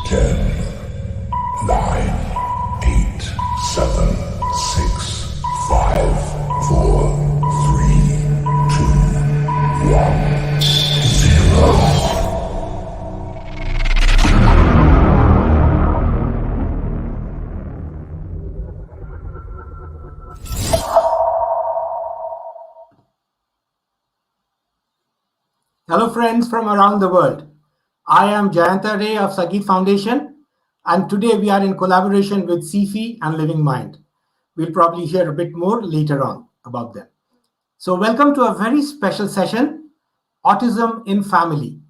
10, 9, 8, 7, 6, 5, 4, 3, 2, 1, 0. Hello friends from around the world. I am Jayanta Ray of Sangeet Foundation, and today we are in collaboration with CFI and Living Mind. We'll probably hear a bit more later on about them. So welcome to a very special session, Autism in Family,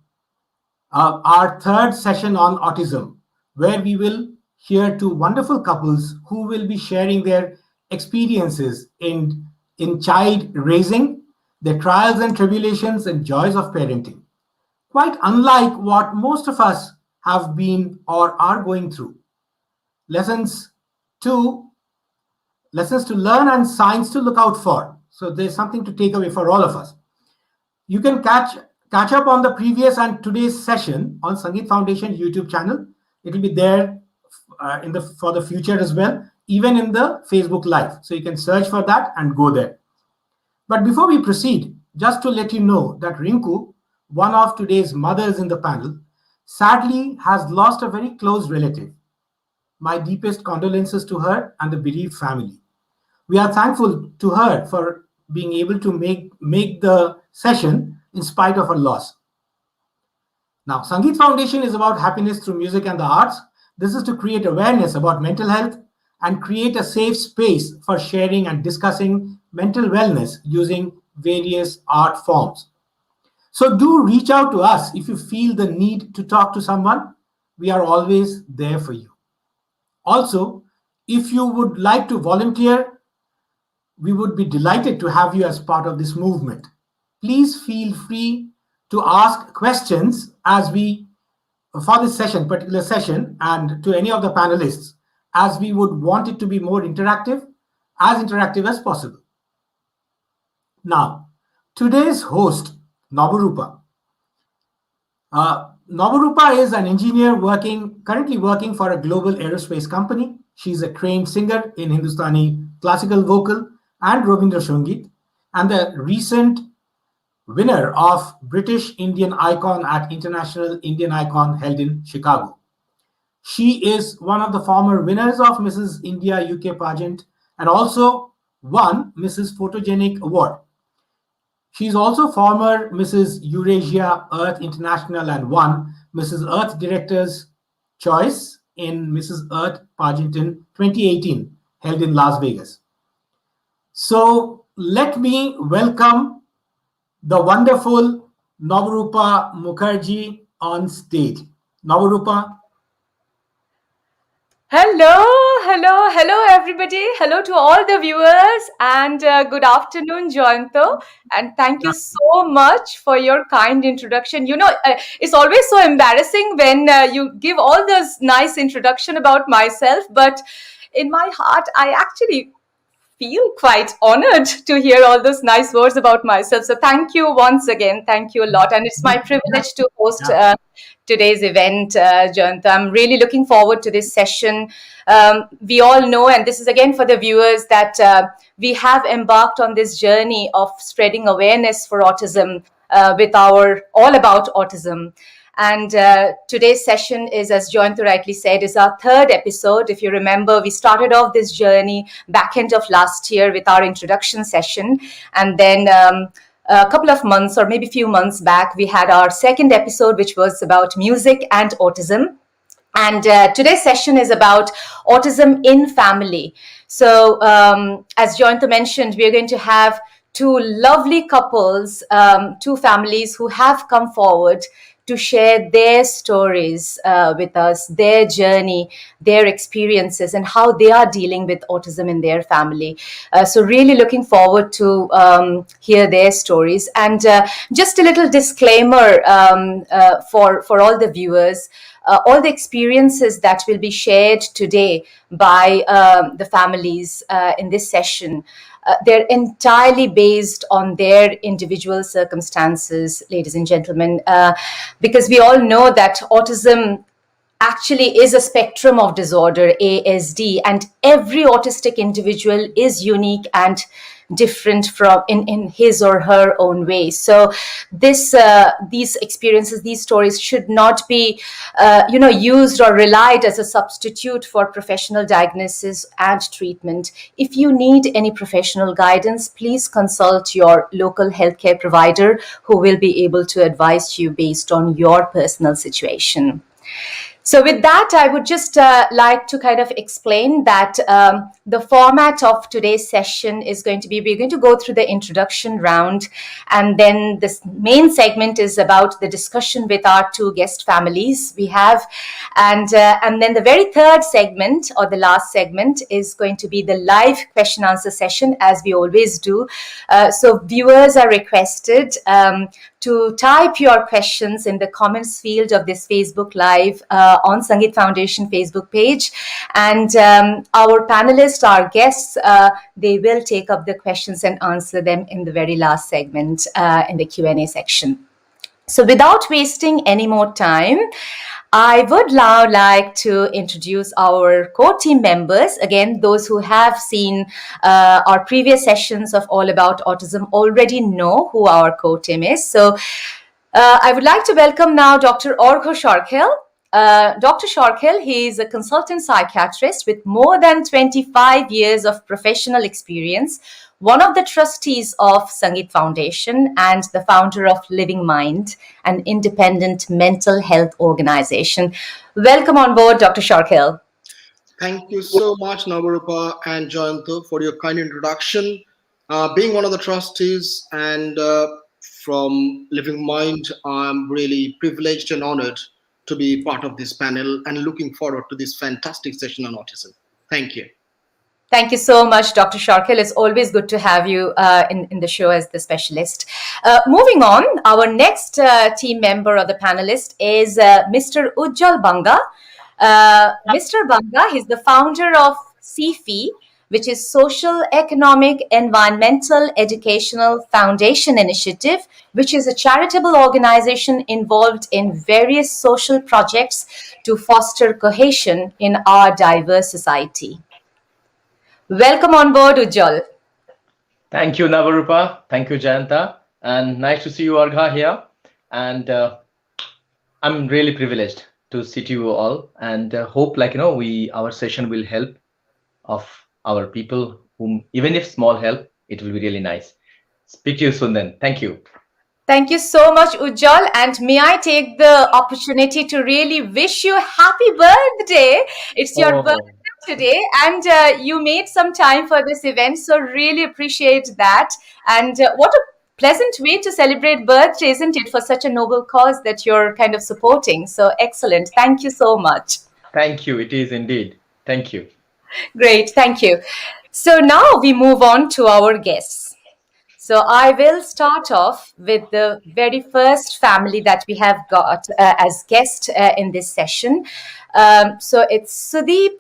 our third session on autism, where we will hear two wonderful couples who will be sharing their experiences in child raising, their trials and tribulations and joys of parenting, quite unlike what most of us have been or are going through. Lessons to lessons to learn and signs to look out for. So there's something to take away for all of us. You can catch up on the previous and today's session on Sangeet Foundation YouTube channel. It will be there for the future as well, even in the Facebook Live. So you can search for that and go there. But before we proceed, just to let you know that Rinku, one of today's mothers in the panel, sadly has lost a very close relative. My deepest condolences to her and the bereaved family. We are thankful to her for being able to make the session in spite of her loss. Now, Sangeet Foundation is about happiness through music and the arts. This is to create awareness about mental health and create a safe space for sharing and discussing mental wellness using various art forms. So do reach out to us if you feel the need to talk to someone. We are always there for you. Also, if you would like to volunteer, we would be delighted to have you as part of this movement. Please feel free to ask questions for this particular session, and to any of the panelists, as we would want it to be more interactive as possible. Now, today's host, Noburupa. Noburupa is an engineer currently working for a global aerospace company. She's a trained singer in Hindustani classical vocal and Rabindra Sangeet, and the recent winner of British Indian Icon at International Indian Icon held in Chicago. She is one of the former winners of Mrs. India UK pageant and also won Mrs. Photogenic Award. She's also former Mrs. Eurasia Earth International and won Mrs. Earth Director's Choice in Mrs. Earth pageant in 2018, held in Las Vegas. So let me welcome the wonderful Noburupa Mukherjee on stage. Noburupa. Hello, everybody. Hello to all the viewers, and good afternoon, Joyanto. And thank you so much for your kind introduction. It's always so embarrassing when you give all this nice introduction about myself, but in my heart, I actually feel quite honored to hear all those nice words about myself. So thank you once again. Thank you a lot. And it's my privilege to host today's event, Jayanta. I'm really looking forward to this session. We all know, and this is again for the viewers, that we have embarked on this journey of spreading awareness for autism with our All About Autism. And today's session is, as Joyanto rightly said, is our third episode. If you remember, we started off this journey back end of last year with our introduction session. And then a couple of months or maybe a few months back, we had our second episode, which was about music and autism. And today's session is about autism in family. So as Joyanto mentioned, we are going to have two lovely couples, two families who have come forward to share their stories with us, their journey, their experiences, and how they are dealing with autism in their family. So really looking forward to hear their stories. And just a little disclaimer for all the viewers. All the experiences that will be shared today by the families in this session, they're entirely based on their individual circumstances, ladies and gentlemen, because we all know that autism actually is a spectrum of disorder, ASD, and every autistic individual is unique and different from in his or her own way. So these experiences, these stories should not be used or relied as a substitute for professional diagnosis and treatment. If you need any professional guidance, please consult your local healthcare provider, who will be able to advise you based on your personal situation. So with that, I would just like to kind of explain that the format of today's session is going to be, we're going to go through the introduction round, and then this main segment is about the discussion with our two guest families we have. And then the very third segment, or the last segment, is going to be the live question answer session, as we always do. So viewers are requested to type your questions in the comments field of this Facebook Live on Sangeet Foundation Facebook page. And our panelists, our guests, they will take up the questions and answer them in the very last segment in the Q&A section. So without wasting any more time, I would now like to introduce our core team members. Again, those who have seen our previous sessions of All About Autism already know who our core team is. So I would like to welcome now Dr. Sharkel. Dr. Sharkel, he is a consultant psychiatrist with more than 25 years of professional experience, one of the trustees of Sangeet Foundation, and the founder of Living Mind, an independent mental health organization. Welcome on board, Dr. Sharkel. Thank you so much, Navarupa and Jayanto, for your kind introduction. Being one of the trustees and from Living Mind, I'm really privileged and honored to be part of this panel and looking forward to this fantastic session on autism. Thank you. Thank you so much, Dr. Sharkel. It's always good to have you in the show as the specialist. Moving on, our next team member or the panelist is Mr. Ujjwal Banga. Mr. Banga, he's the founder of SEFI, which is Social, Economic, Environmental, Educational Foundation Initiative, which is a charitable organization involved in various social projects to foster cohesion in our diverse society. Welcome on board, Ujjwal. Thank you, Navarupa. Thank you, Jayanta. And nice to see you, Argha, here. And I'm really privileged to sit you all, and hope, our session will help of our people, whom, even if small help, it will be really nice. Speak to you soon then. Thank you. Thank you so much, Ujjwal. And may I take the opportunity to really wish you happy birthday. It's your birthday today, and you made some time for this event, so really appreciate that. And what a pleasant way to celebrate birthday, isn't it, for such a noble cause that you're kind of supporting. So excellent. Thank you so much. Thank you. It is indeed. Thank you. Great. Thank you. So now we move on to our guests. So I will start off with the very first family that we have got as guest in this session. So it's Sudeep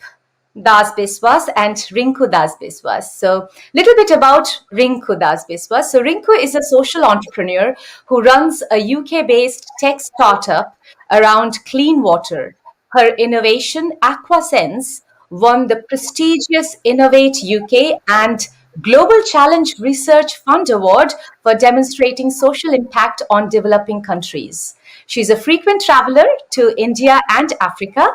Das Biswas and Rinku Das Biswas. So little bit about Rinku Das Biswas. So Rinku is a social entrepreneur who runs a UK-based tech startup around clean water. Her innovation, AquaSense, won the prestigious Innovate UK and Global Challenge Research Fund Award for demonstrating social impact on developing countries. She's a frequent traveler to India and Africa.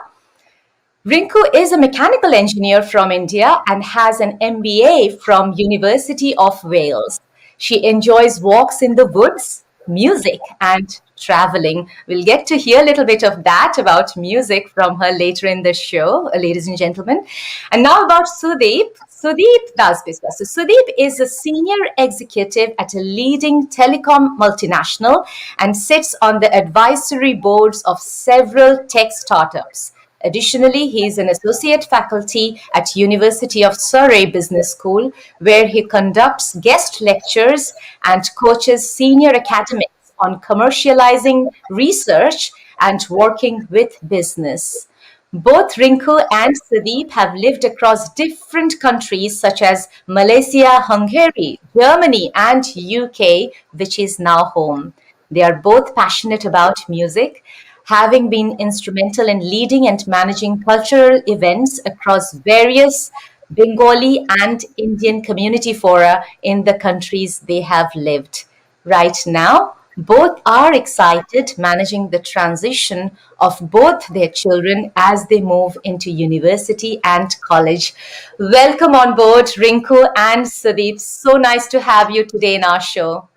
Rinku is a mechanical engineer from India and has an MBA from University of Wales. She enjoys walks in the woods, music, and traveling. We'll get to hear a little bit of that about music from her later in the show, ladies and gentlemen. And now about Sudeep. Sudeep Das Biswas. So Sudeep is a senior executive at a leading telecom multinational and sits on the advisory boards of several tech startups. Additionally, he is an associate faculty at University of Surrey Business School, where he conducts guest lectures and coaches senior academics on commercializing research and working with business. Both Rinku and Sudeep have lived across different countries such as Malaysia, Hungary, Germany, and UK, which is now home. They are both passionate about music. having been instrumental in leading and managing cultural events across various Bengali and Indian community fora in the countries they have lived. Right now, both are excited managing the transition of both their children as they move into university and college. Welcome on board, Rinku and Sudeep. So nice to have you today in our show.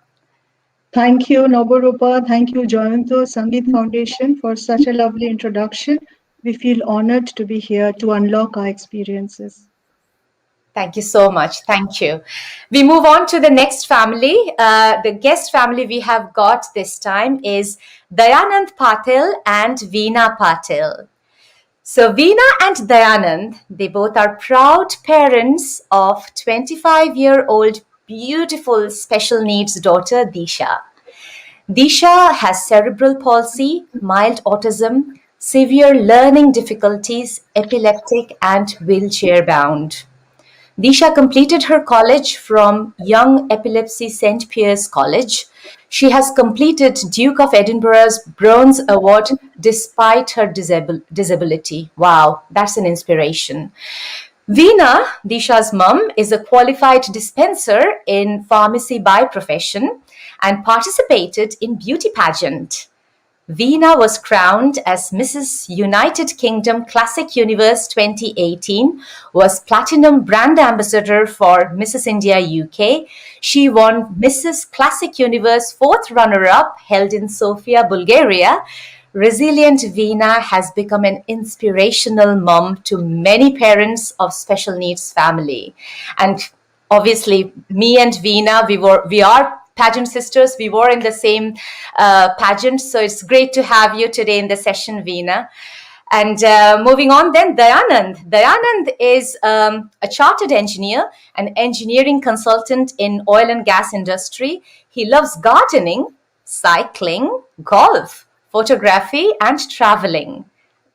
Thank you, Noburupa. Thank you, Joyanto Sangeet Foundation, for such a lovely introduction. We feel honored to be here to unlock our experiences. Thank you so much. Thank you. We move on to the next family. The guest family we have got this time is Dayanand Patil and Veena Patil. So Veena and Dayanand, they both are proud parents of 25-year-old beautiful special needs daughter Disha. Disha has cerebral palsy, mild autism, severe learning difficulties, epileptic and wheelchair bound. Disha completed her college from Young Epilepsy St. Piers College. She has completed Duke of Edinburgh's Bronze Award despite her disability. Wow, that's an inspiration. Veena, Disha's mum, is a qualified dispenser in pharmacy by profession and participated in beauty pageant. Veena was crowned as Mrs. United Kingdom Classic Universe 2018, was Platinum Brand Ambassador for Mrs. India UK. She won Mrs. Classic Universe 4th runner-up held in Sofia, Bulgaria. Resilient Veena has become an inspirational mom to many parents of special needs family. And obviously, me and Veena, we are pageant sisters. We were in the same pageant. So it's great to have you today in the session, Veena. And moving on then, Dayanand. Dayanand is a chartered engineer, an engineering consultant in oil and gas industry. He loves gardening, cycling, golf, photography, and traveling.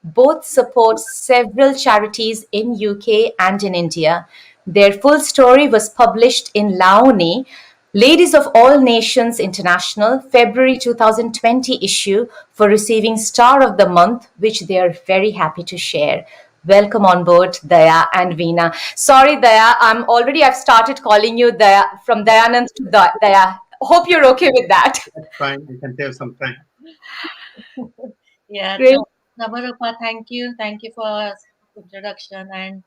Both support several charities in UK and in India. Their full story was published in Laoni, Ladies of All Nations International, February 2020 issue for receiving Star of the Month, which they are very happy to share. Welcome on board, Daya and Veena. Sorry, Daya, I've started calling you Daya, from Dayanand to Daya. Hope you're okay with that. That's fine. We can take some time. Yeah, Great. so Navarupa, thank you. Thank you for introduction, and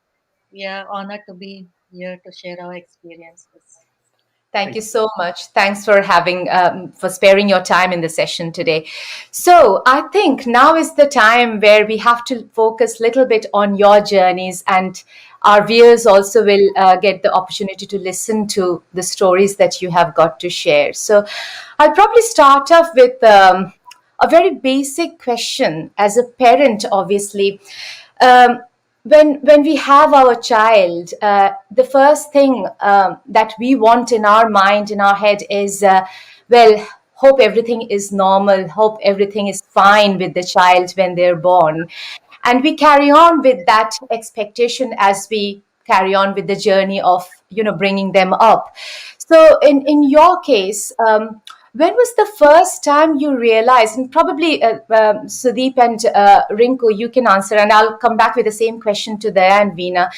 we are honored to be here to share our experiences. Thank you so much. Thanks for for sparing your time in the session today. So I think now is the time where we have to focus a little bit on your journeys, and our viewers also will get the opportunity to listen to the stories that you have got to share. So I'll probably start off with a very basic question as a parent, obviously. Um, when we have our child, the first thing that we want in our mind, in our head, is well, hope everything is normal, hope everything is fine with the child when they're born, and we carry on with that expectation as we carry on with the journey of bringing them up. So in your case, when was the first time you realized, and probably Sudeep and Rinku, you can answer, and I'll come back with the same question to Daya and Veena.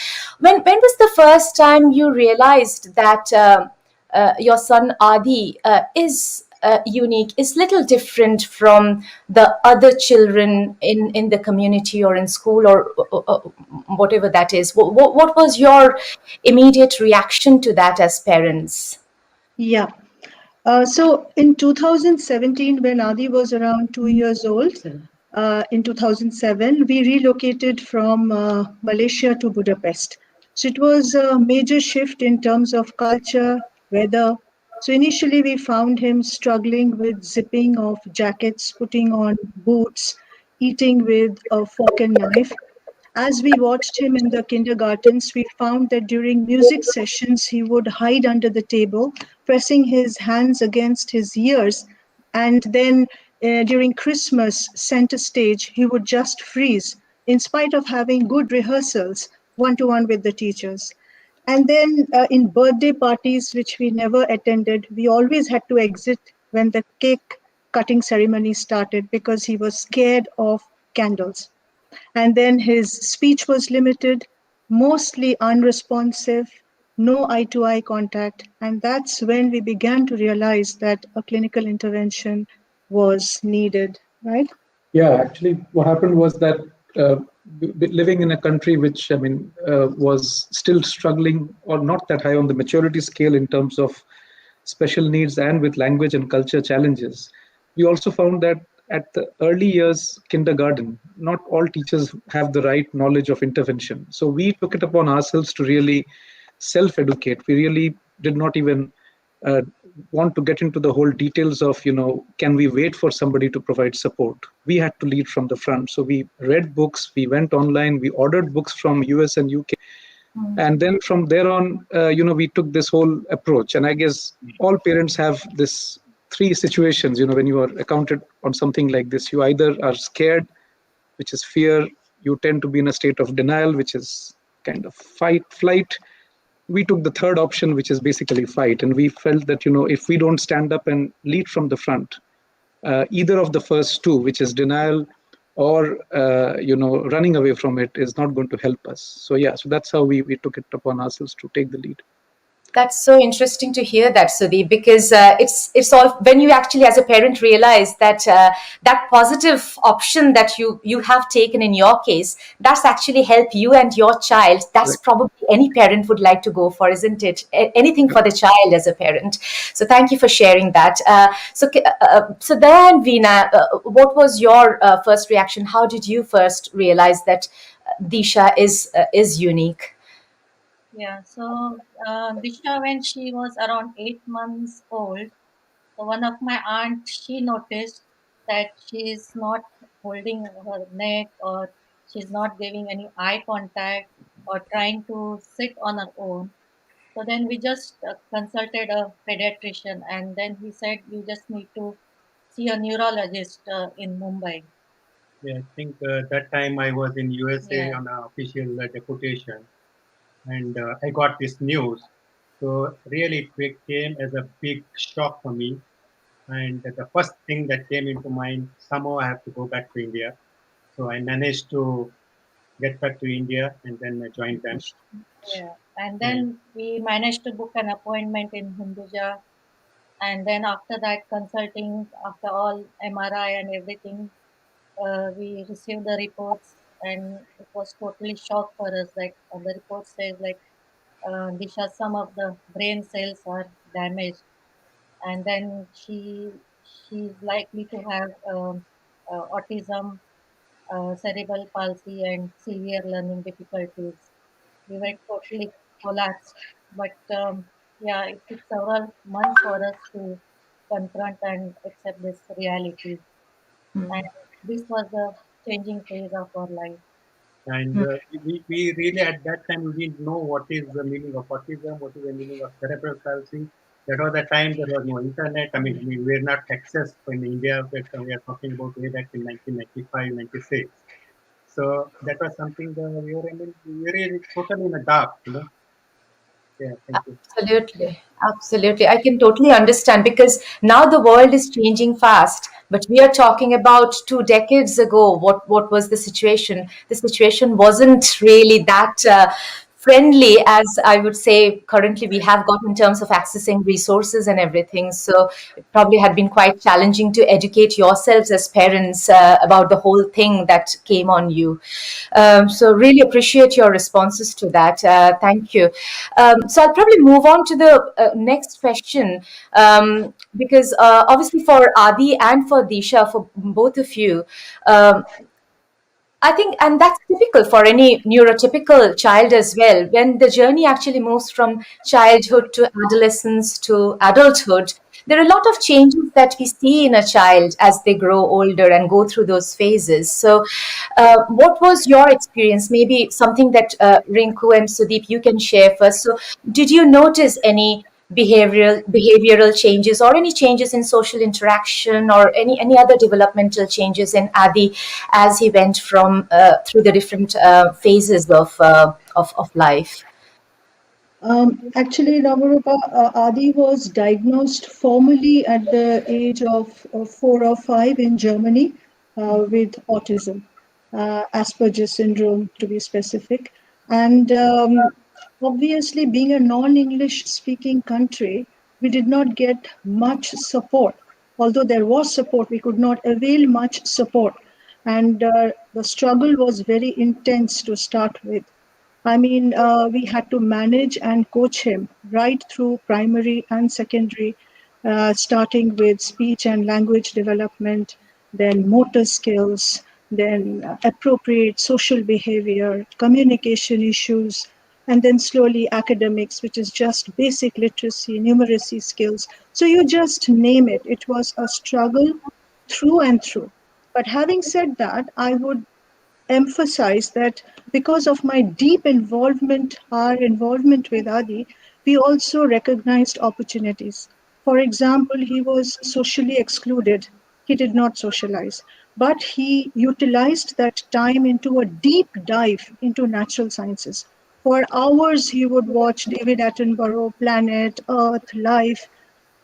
When was the first time you realized that your son Adi is unique, is little different from the other children in the community or in school or whatever that is? What was your immediate reaction to that as parents? Yeah. So in 2017, when Adi was around 2 years old, in 2007, we relocated from Malaysia to Budapest. So it was a major shift in terms of culture, weather. So initially we found him struggling with zipping of jackets, putting on boots, eating with a fork and knife. As we watched him in the kindergartens, we found that during music sessions, he would hide under the table, pressing his hands against his ears. And then during Christmas center stage, he would just freeze in spite of having good rehearsals one-to-one with the teachers. And then in birthday parties, which we never attended, we always had to exit when the cake cutting ceremony started because he was scared of candles. And then his speech was limited, mostly unresponsive, no eye to eye contact. And that's when we began to realize that a clinical intervention was needed, right? Yeah, actually, what happened was that uh, living in a country which, I mean, was still struggling or not that high on the maturity scale in terms of special needs and with language and culture challenges, we also found that at the early years, kindergarten, not all teachers have the right knowledge of intervention. So we took it upon ourselves to really self educate. We really did not even uh, want to get into the whole details of, can we wait for somebody to provide support. We had to lead from the front, so we read books, we went online, we ordered books from US and UK, and then from there on, we took this whole approach. And I guess all parents have this three situations. When you are accounted on something like this, you either are scared, which is fear, you tend to be in a state of denial, which is kind of fight flight. We took the third option, which is basically fight. And we felt that, if we don't stand up and lead from the front, either of the first two, which is denial or, running away from it, is not going to help us. So, yeah, so that's how we took it upon ourselves to take the lead. That's so interesting to hear that, Sudeep, because it's all when you actually, as a parent, realize that that positive option that you have taken in your case, that's actually helped you and your child. That's Right. probably any parent would like to go for, isn't it? Anything for the child as a parent. So thank you for sharing that. So then, Veena, what was your first reaction? How did you first realize that Disha is unique? Yeah, so Disha, when she was around 8 months old, so one of my aunts, she noticed that she is not holding her neck, or she's not giving any eye contact, or trying to sit on her own. So then we just consulted a pediatrician, and then he said you just need to see a neurologist in Mumbai. Yeah, I think that time I was in USA Yeah. on an official deputation, and I got this news. So really, it came as a big shock for me. And the first thing that came into mind, somehow I have to go back to India. So I managed to get back to India and then I joined them. Yeah, and And then we managed to book an appointment in Hinduja, and then after that consulting, after all MRI and everything, we received the reports, and it was totally shock for us. Like the report says, like Disha, some of the brain cells are damaged, and then she's likely to have autism, cerebral palsy, and severe learning difficulties. We were totally collapsed. But yeah, it took several months for us to confront and accept this reality. And this was the changing phase of our life. and we really at that time we didn't know what is the meaning of autism, what is the meaning of cerebral palsy. That was the time there was no internet. I mean, we were not accessed in India, but we are talking about way back in 1995, 96. So that was something that we were really totally in the dark. Yeah, thank you. Absolutely. Absolutely. I can totally understand because now the world is changing fast. But we are talking about 2 decades ago. What was the situation? The situation wasn't really that friendly as I would say currently we have got in terms of accessing resources and everything. So it probably had been quite challenging to educate yourselves as parents about the whole thing that came on you. So really appreciate your responses to that. Thank you. So I'll probably move on to the next question because obviously for Adi and for Disha, for both of you, I think, and that's typical for any neurotypical child as well. When the journey actually moves from childhood to adolescence to adulthood, there are a lot of changes that we see in a child as they grow older and go through those phases. So, what was your experience? Maybe something that Rinku and Sudeep you can share first. So, did you notice any behavioral changes or any changes in social interaction or any other developmental changes in Adi as he went from through the different phases of life? Actually, Navarupa, Adi was diagnosed formally at the age of 4 or 5 in Germany with autism, Asperger's syndrome to be specific. And obviously, being a non English speaking country, we did not get much support. Although there was support, we could not avail much support. And the struggle was very intense to start with. I mean, we had to manage and coach him right through primary and secondary, starting with speech and language development, then motor skills, then appropriate social behavior, communication issues, and then slowly academics, which is just basic literacy, numeracy skills. So you just name it. It was a struggle through and through. But having said that, I would emphasize that because of my deep involvement, our involvement with Adi, we also recognized opportunities. For example, he was socially excluded. He did not socialize, but he utilized that time into a deep dive into natural sciences. For hours, he would watch David Attenborough, Planet, Earth, Life,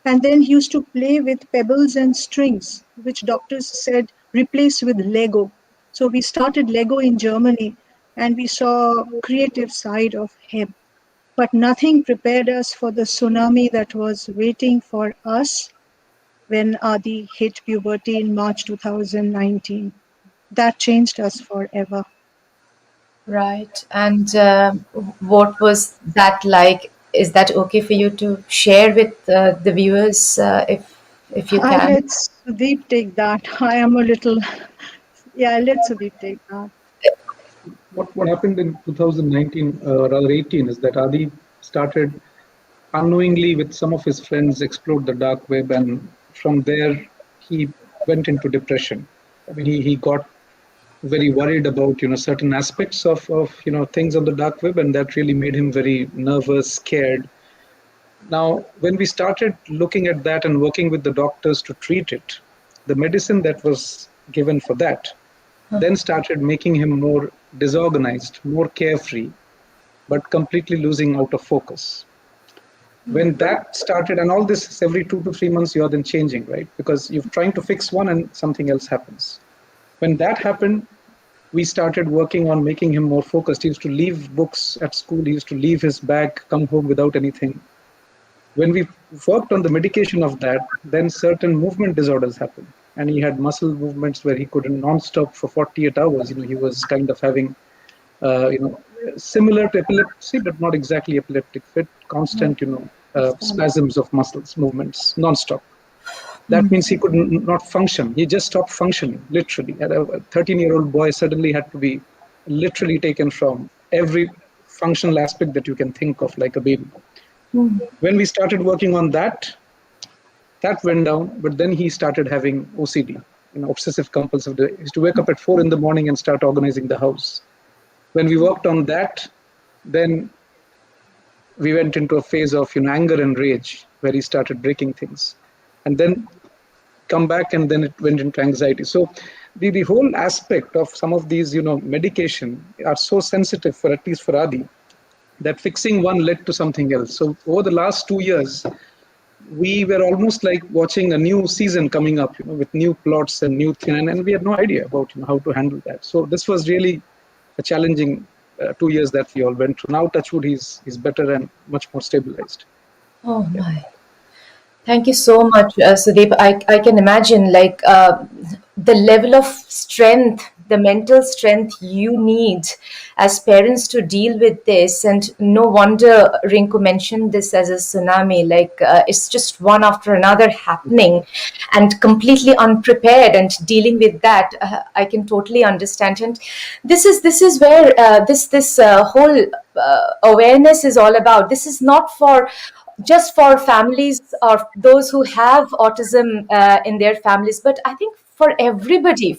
and then he used to play with pebbles and strings, which doctors said replace with Lego. So we started Lego in Germany and we saw creative side of him. But nothing prepared us for the tsunami that was waiting for us when Adi hit puberty in March 2019. That changed us forever. Right. And what was that like? Is that okay for you to share with the viewers, if you I can? let Sudeep take that. I am a little, yeah, let Sudeep take that. What happened in 2019, rather 18, is that Adi started unknowingly with some of his friends explored the dark web, and from there he went into depression. I mean, he got very worried about certain aspects of things on the dark web, and that really made him very nervous, scared. Now, when we started looking at that and working with the doctors to treat it, the medicine that was given for that then started making him more disorganized, more carefree, but completely losing out of focus. When that started, and all this every 2 to 3 months, you're then changing, right? Because you're trying to fix one and something else happens. When that happened, we started working on making him more focused. He used to leave books at school, he used to leave his bag, come home without anything. When we worked on the medication of that, then certain movement disorders happened. And he had muscle movements where he couldn't non-stop for 48 hours. He was kind of having, similar to epilepsy, but not exactly epileptic fit, constant, spasms of muscles, movements, non-stop. That means he could not function. He just stopped functioning, literally. And a 13-year-old boy suddenly had to be literally taken from every functional aspect that you can think of, like a baby. When we started working on that, that went down, but then he started having OCD, obsessive compulsive. He used to wake up at 4 in the morning and start organizing the house. When we worked on that, then we went into a phase of anger and rage, where he started breaking things, and then come back, and then it went into anxiety. So the whole aspect of some of these medication are so sensitive, for at least for Adi, that fixing one led to something else. So over the last 2 years, we were almost like watching a new season coming up, with new plots and new thing, and we had no idea about how to handle that. So this was really a challenging 2 years that we all went through. Now, touchwood, he's better and much more stabilized. Oh my. Thank you so much, Sudeep. I can imagine like the level of strength, the mental strength you need as parents to deal with this. And no wonder Rinku mentioned this as a tsunami. Like it's just one after another happening and completely unprepared and dealing with that. I can totally understand. And this is where this whole awareness is all about. This is not for just for families or those who have autism in their families, but I think for everybody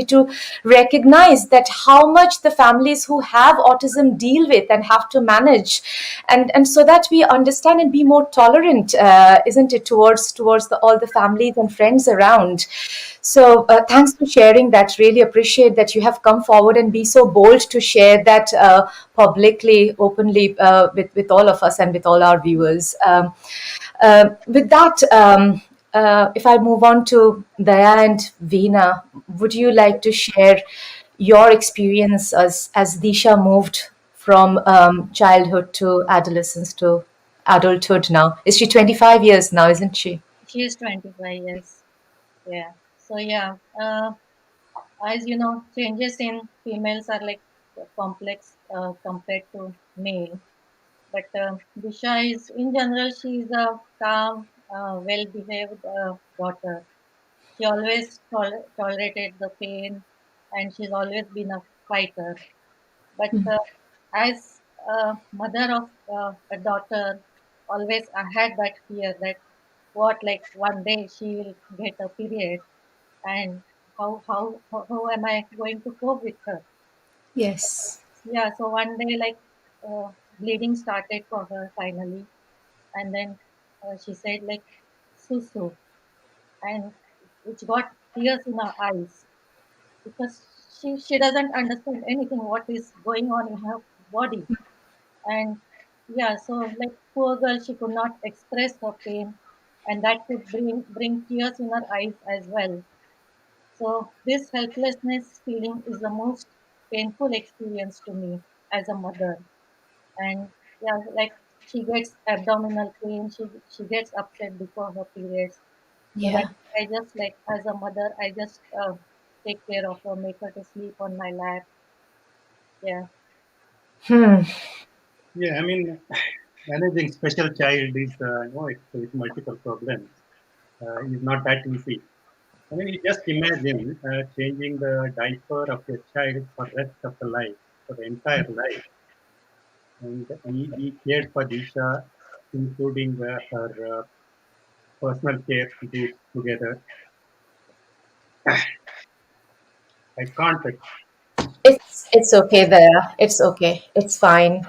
to recognize that how much the families who have autism deal with and have to manage, and so that we understand and be more tolerant, isn't it, towards all the families and friends around. So thanks for sharing that. Really appreciate that you have come forward and be so bold to share that publicly, openly, with all of us and with all our viewers. With that, if I move on to Daya and Veena, would you like to share your experience as Disha moved from childhood to adolescence to adulthood now? Is she 25 years now, isn't she? She is 25 years. Yeah. So yeah, as you know, changes in females are like complex compared to male. But Disha is, in general, she is a calm, well-behaved daughter. She always tolerated the pain, and she's always been a fighter. But as a mother of a daughter, always I had that fear that what, like one day she will get a period, and how am I going to cope with her? Yes. Yeah, so one day, like, bleeding started for her finally, and then she said like susu, and which got tears in her eyes because she doesn't understand anything what is going on in her body. And yeah, so like poor girl, she could not express her pain, and that could bring tears in her eyes as well. So this helplessness feeling is the most painful experience to me as a mother. And yeah, like she gets abdominal pain, she gets upset before her periods. So that Yeah. I just, like, as a mother, I just take care of her, make her to sleep on my lap. Yeah. Hmm. Yeah, I mean, managing special child is, it's with multiple problems. Is not that easy. I mean, you just imagine changing the diaper of your child for rest of the life, for the entire life. And we cared for Disha, including her personal care we did together. I can't. It's okay there. It's okay. It's fine.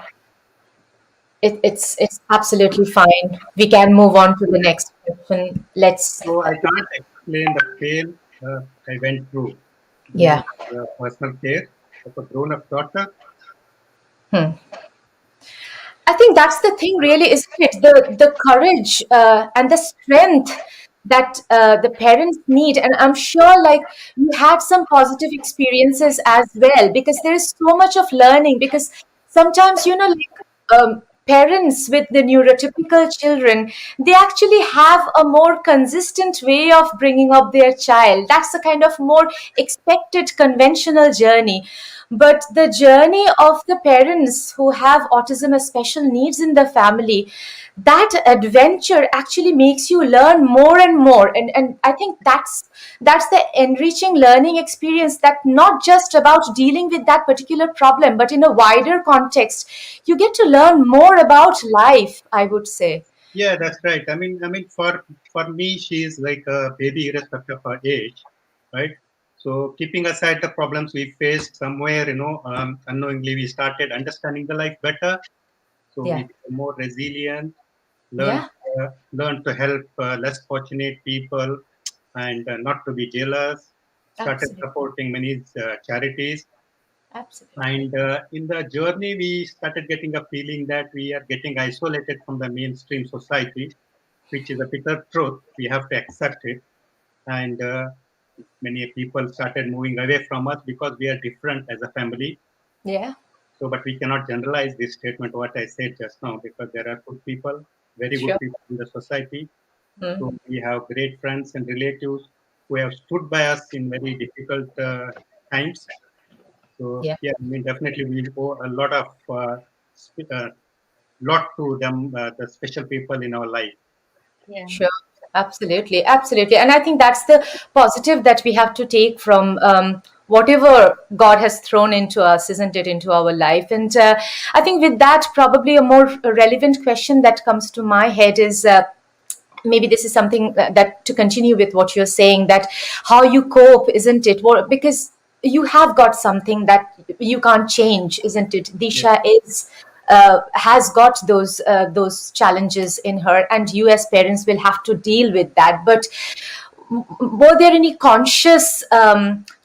It's absolutely fine. We can move on to the next question. Let's. So I can't explain the pain I went through Yeah. doing personal care of a grown-up daughter. Hmm. I think that's the thing, really, isn't it? The courage and the strength that the parents need, and I'm sure, like, you had some positive experiences as well, because there is so much of learning. Because sometimes, like, parents with the neurotypical children, they actually have a more consistent way of bringing up their child. That's a kind of more expected conventional journey. But the journey of the parents who have autism as special needs in the family, that adventure actually makes you learn more and more. And I think that's the enriching learning experience, that not just about dealing with that particular problem, but in a wider context, you get to learn more about life, I would say. Yeah, that's right. I mean, for me, she is like a baby, irrespective of her age, right? So, keeping aside the problems we faced, somewhere, unknowingly, we started understanding the life better. So we Yeah. became more resilient, learned Yeah. learned to help less fortunate people, and not to be jealous. Started Absolutely. supporting many charities, Absolutely. and in the journey, we started getting a feeling that we are getting isolated from the mainstream society, which is a bitter truth. We have to accept it. And many people started moving away from us because we are different as a family. Yeah. So, but we cannot generalize this statement, what I said just now, because there are good people, very good Sure. people in the society. Mm. So, we have great friends and relatives who have stood by us in very difficult times. So Yeah. yeah, I mean, definitely we owe a lot of lot to them, the special people in our life. Yeah. Sure, absolutely, absolutely. And I think that's the positive that we have to take from whatever God has thrown into us, isn't it, into our life. And I think with that, probably a more relevant question that comes to my head is maybe this is something that to continue with what you're saying, that how you cope, isn't it? Well, because you have got something that you can't change, isn't it? Disha is has got those challenges in her, and you as parents will have to deal with that. But were there any conscious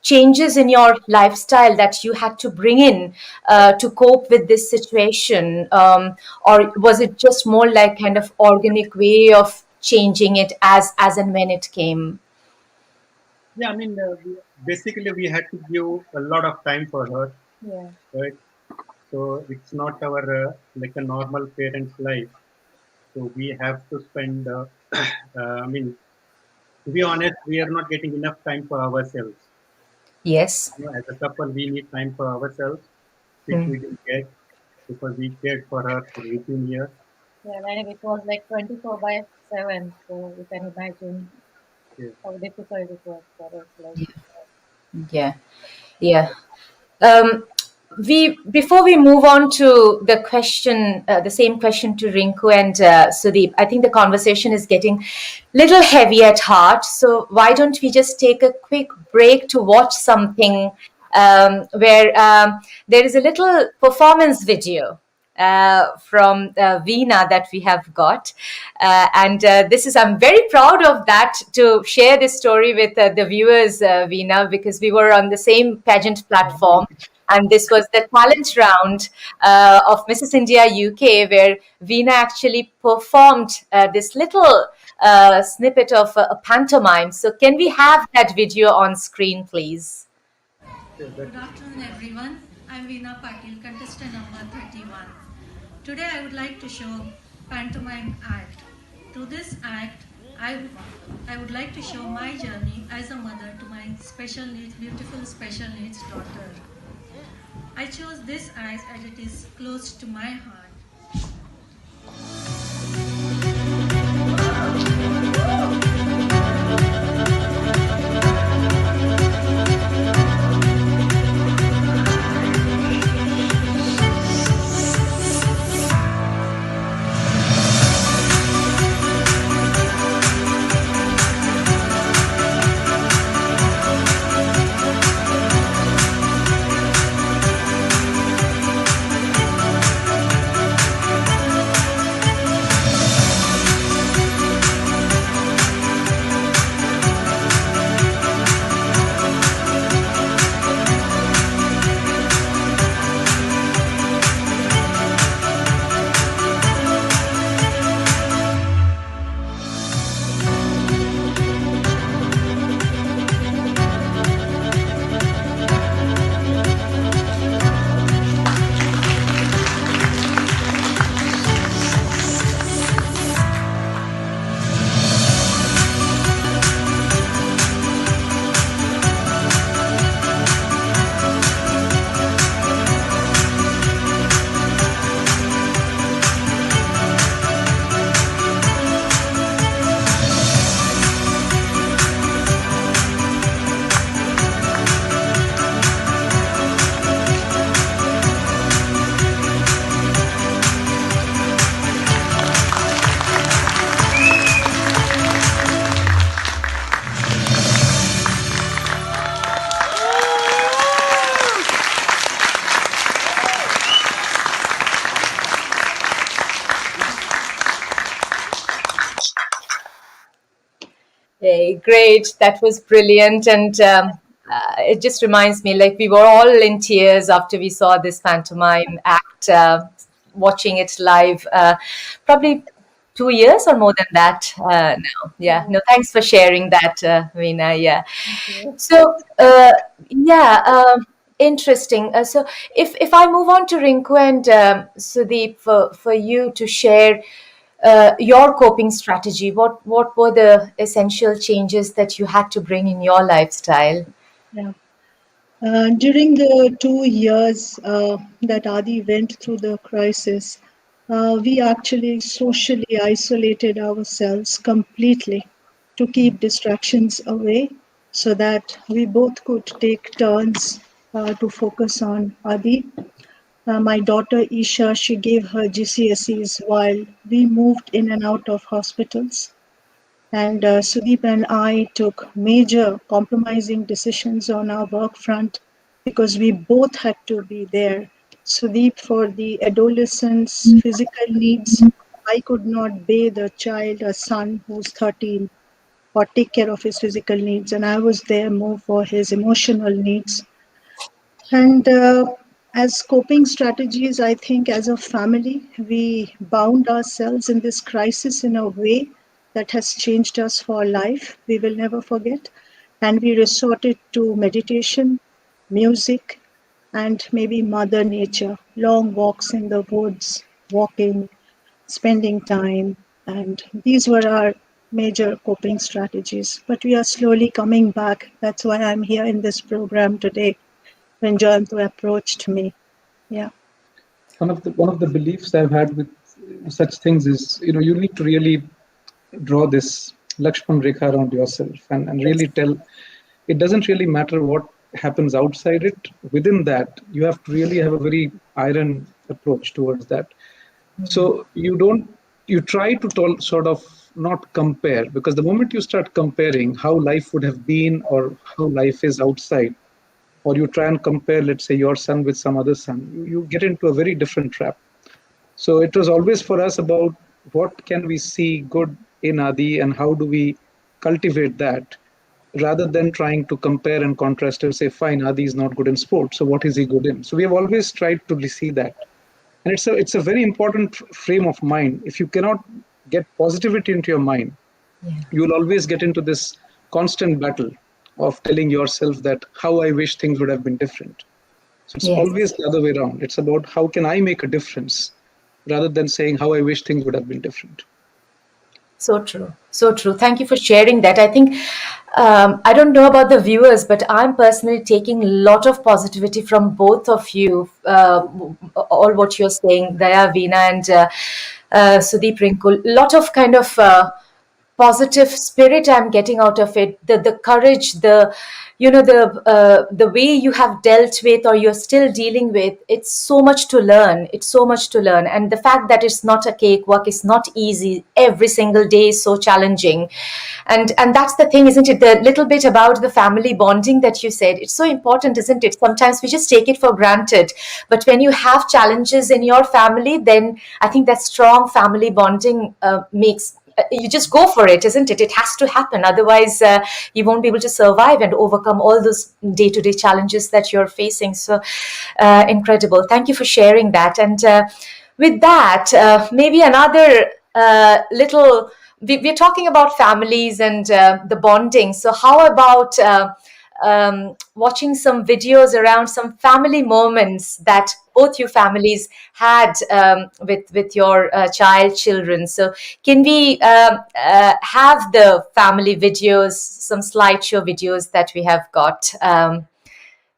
changes in your lifestyle that you had to bring in to cope with this situation, or was it just more like kind of organic way of changing it as and when it came? Yeah, I mean, basically we had to give a lot of time for her, Yeah. right? So it's not our like a normal parent's life. So we have to spend. I mean, to be honest, we are not getting enough time for ourselves. Yes. You know, as a couple, we need time for ourselves, which Hmm. we didn't get because we cared for her for 18 years. Yeah, and it was like 24/7. So you can imagine Yes. how difficult it was for us. Like, Yeah. Yeah. Um, before we move on to the question, the same question to Rinku and Sudeep, I think the conversation is getting little heavy at heart. So why don't we just take a quick break to watch something where there is a little performance video from Veena that we have got. And this is, I'm very proud of that, to share this story with the viewers, Veena, because we were on the same pageant platform. And this was the talent round of Mrs. India UK, where Veena actually performed this little snippet of a pantomime. So, can we have that video on screen, please? Yes, Good afternoon, everyone. I'm Veena Patil, contestant number 31. Today, I would like to show pantomime act. Through this act, I would like to show my journey as a mother to my special needs, beautiful special needs daughter. I chose this act as it is close to my heart. Hey, great. That was brilliant. And it just reminds me, like, we were all in tears after we saw this pantomime act, watching it live, probably 2 years or more than that now. Yeah. No, thanks for sharing that, Veena. Yeah. So, yeah, interesting. So, if I move on to Rinku and Sudeep, for you to share your coping strategy, what were the essential changes that you had to bring in your lifestyle? Yeah. During the 2 years that Adi went through the crisis, we actually socially isolated ourselves completely to keep distractions away so that we both could take turns to focus on Adi. My daughter Isha, she gave her GCSEs while we moved in and out of hospitals. And Sudeep and I took major compromising decisions on our work front because we both had to be there. Sudeep for the adolescent's physical needs. I could not bathe a child, a son who's 13, or take care of his physical needs. And I was there more for his emotional needs. And as coping strategies, I think as a family, we bound ourselves in this crisis in a way that has changed us for life. We will never forget. And we resorted to meditation, music, and maybe Mother Nature, long walks in the woods, walking, spending time. And these were our major coping strategies. But we are slowly coming back. That's why I'm here in this program today when Joyanto approached me. Yeah. One of the beliefs I've had with such things is, you need to really draw this Lakshman Rekha around yourself and really tell. It doesn't really matter what happens outside it. Within that, you have to really have a very iron approach towards that. So you try to sort of not compare, because the moment you start comparing how life would have been or how life is outside, or you try and compare, let's say, your son with some other son, you get into a very different trap. So it was always for us about what can we see good in Adi and how do we cultivate that, rather than trying to compare and contrast and say, fine, Adi is not good in sports, so what is he good in? So we have always tried to see that. And it's a very important frame of mind. If you cannot get positivity into your mind, you will always get into this constant battle of telling yourself that how I wish things would have been different. So it's always the other way around. It's about how can I make a difference rather than saying how I wish things would have been different. So true. So true. Thank you for sharing that. I think, I don't know about the viewers, but I'm personally taking a lot of positivity from both of you, all what you're saying, Daya, Veena, and Sudeep, Rinku. A lot of kind of positive spirit I'm getting out of it, the courage, the the way you have dealt with or you're still dealing with. It's so much to learn. It's so much to learn. And the fact that it's not a cakewalk, it's not easy. Every single day is so challenging. And that's the thing, isn't it? The little bit about the family bonding that you said, it's so important, isn't it? Sometimes we just take it for granted. But when you have challenges in your family, then I think that strong family bonding makes you just go for it, isn't it? It has to happen. Otherwise, you won't be able to survive and overcome all those day-to-day challenges that you're facing. So incredible. Thank you for sharing that. And with that, maybe another little, we're talking about families and the bonding. So how about watching some videos around some family moments that both your families had with your children. So can we have the family videos, some slideshow videos that we have got,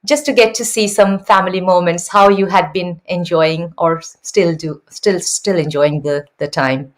just to get to see some family moments, how you had been enjoying or still enjoying the time.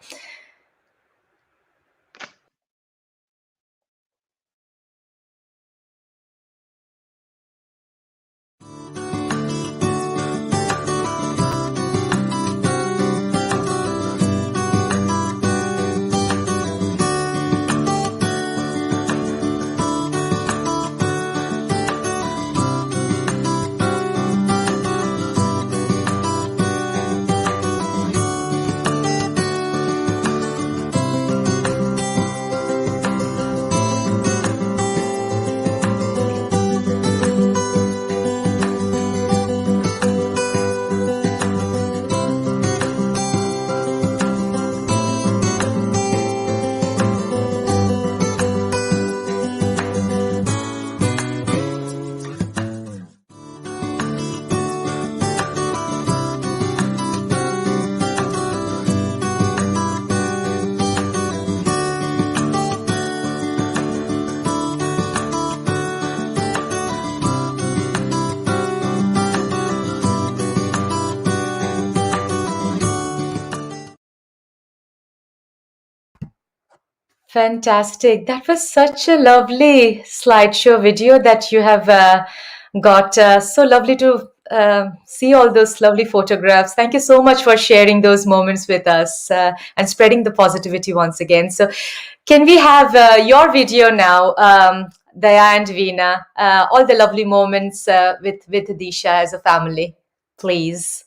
Fantastic. That was such a lovely slideshow video that you have got. So lovely to see all those lovely photographs. Thank you so much for sharing those moments with us and spreading the positivity once again. So, can we have your video now, Daya and Veena? All the lovely moments with Disha as a family, please.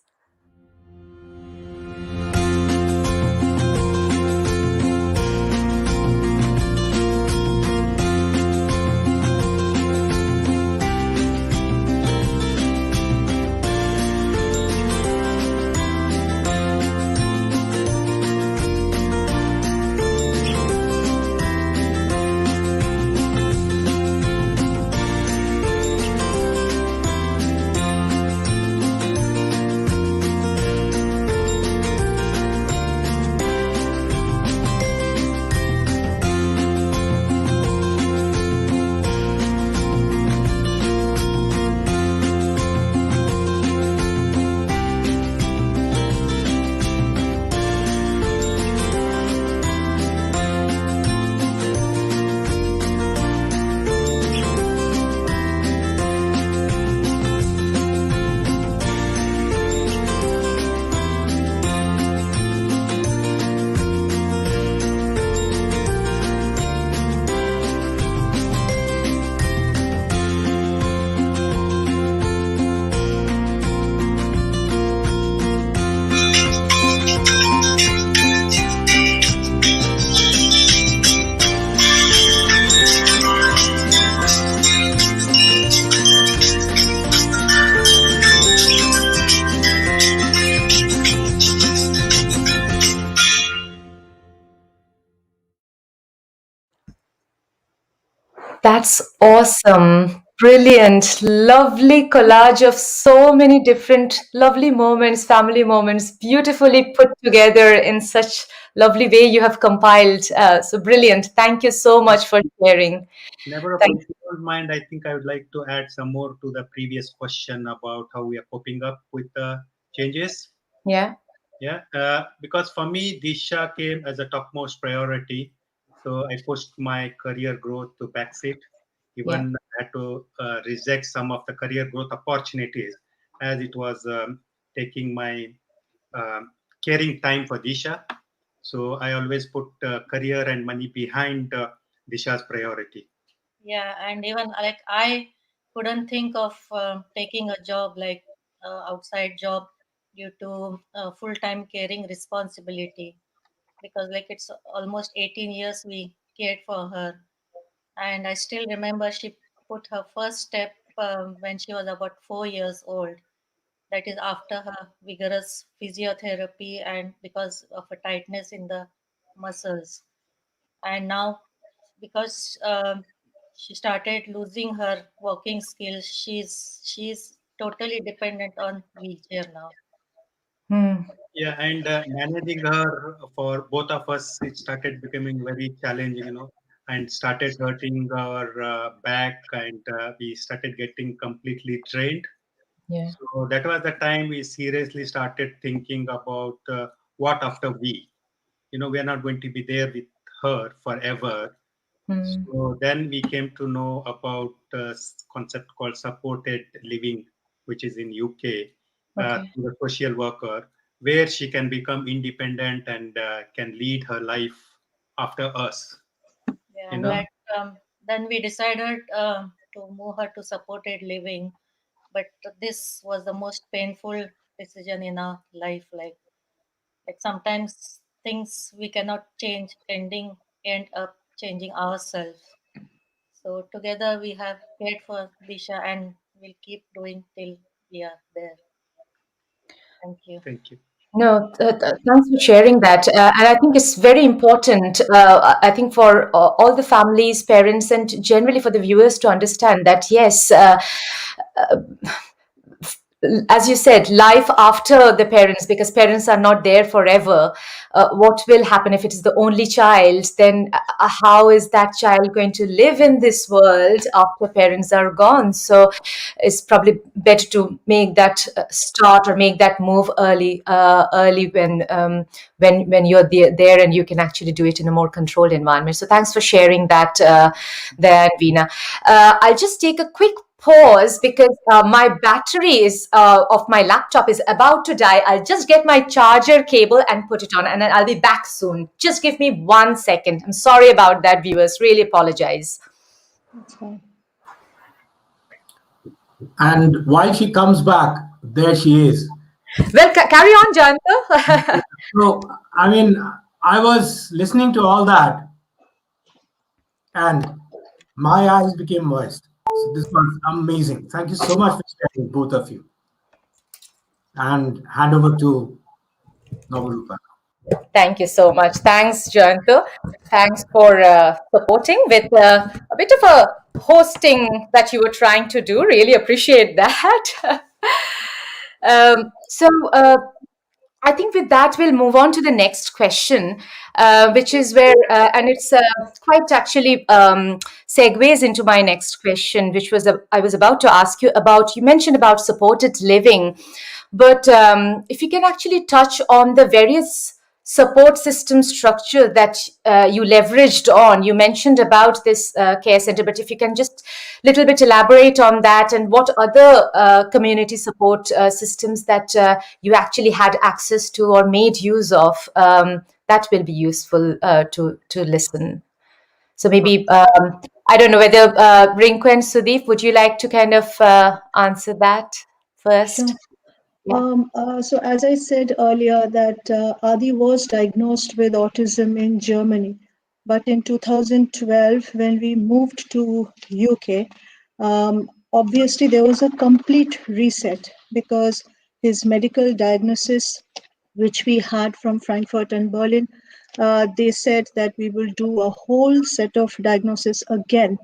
That's awesome. Brilliant. Lovely collage of so many different lovely moments, family moments, beautifully put together in such lovely way you have compiled. So brilliant. Thank you so much for sharing. Never, Thank if you don't mind, I think I would like to add some more to the previous question about how we are coping up with the changes. Yeah. Yeah, because for me, Disha came as a topmost priority. So I pushed my career growth to backseat. Yeah. Even had to reject some of the career growth opportunities as it was taking my um caring time for Disha. So I always put career and money behind Disha's priority. Yeah, and even like I couldn't think of taking a job like outside job due to full-time caring responsibility because like it's almost 18 years we cared for her, and I still remember she put her first step when she was about 4 years old. That is after her vigorous physiotherapy and because of a tightness in the muscles. And now, because she started losing her walking skills, she's totally dependent on wheelchair now. Hmm. Yeah, and managing her for both of us, it started becoming very challenging, and started hurting our back, and we started getting completely drained. Yeah. So that was the time we seriously started thinking about what after we. We are not going to be there with her forever. Hmm. So then we came to know about a concept called supported living, which is in UK, Okay. through the social worker, where she can become independent and can lead her life after us. Yeah, You and know, Wow. that then we decided to move her to supported living, but this was the most painful decision in our life. Like sometimes things we cannot change, end up changing ourselves. So together we have cared for Disha and we'll keep doing till we are there. Thank you. thank you. No, thanks for sharing that. And I think it's very important, I think, for all the families, parents, and generally for the viewers to understand that, yes, as you said, life after the parents, because parents are not there forever. What will happen if it is the only child? Then, how is that child going to live in this world after parents are gone? So, it's probably better to make that start or make that move early when you're there and you can actually do it in a more controlled environment. So, thanks for sharing that, there, Veena. I'll just take a quick pause because my battery is of my laptop is about to die. I'll just get my charger cable and put it on, and then I'll be back soon. Just give me 1 second. I'm sorry about that, viewers. Really apologize. That's fine. And while she comes back, there she is. Well, carry on, Janta. So, I mean, I was listening to all that and my eyes became moist. So this was amazing. Thank you so much for sharing, both of you. And hand over to Navarupa. Thank you so much. Thanks, Jayanta. Thanks for supporting with a bit of a hosting that you were trying to do. Really appreciate that. So I think with that, we'll move on to the next question, which is where, and it's quite actually segues into my next question, which was I was about to ask you about. You mentioned about supported living, but if you can actually touch on the various support system structure that you leveraged on. You mentioned about this care center, but if you can just little bit elaborate on that and what other community support systems that you actually had access to or made use of, that will be useful to listen. So maybe I don't know whether Rinku and Sudeep, would you like to kind of answer that first? Sure. Yeah. So as I said earlier, that Adi was diagnosed with autism in Germany, but in 2012, when we moved to UK, obviously there was a complete reset because his medical diagnosis, which we had from Frankfurt and Berlin, they said that we will do a whole set of diagnosis again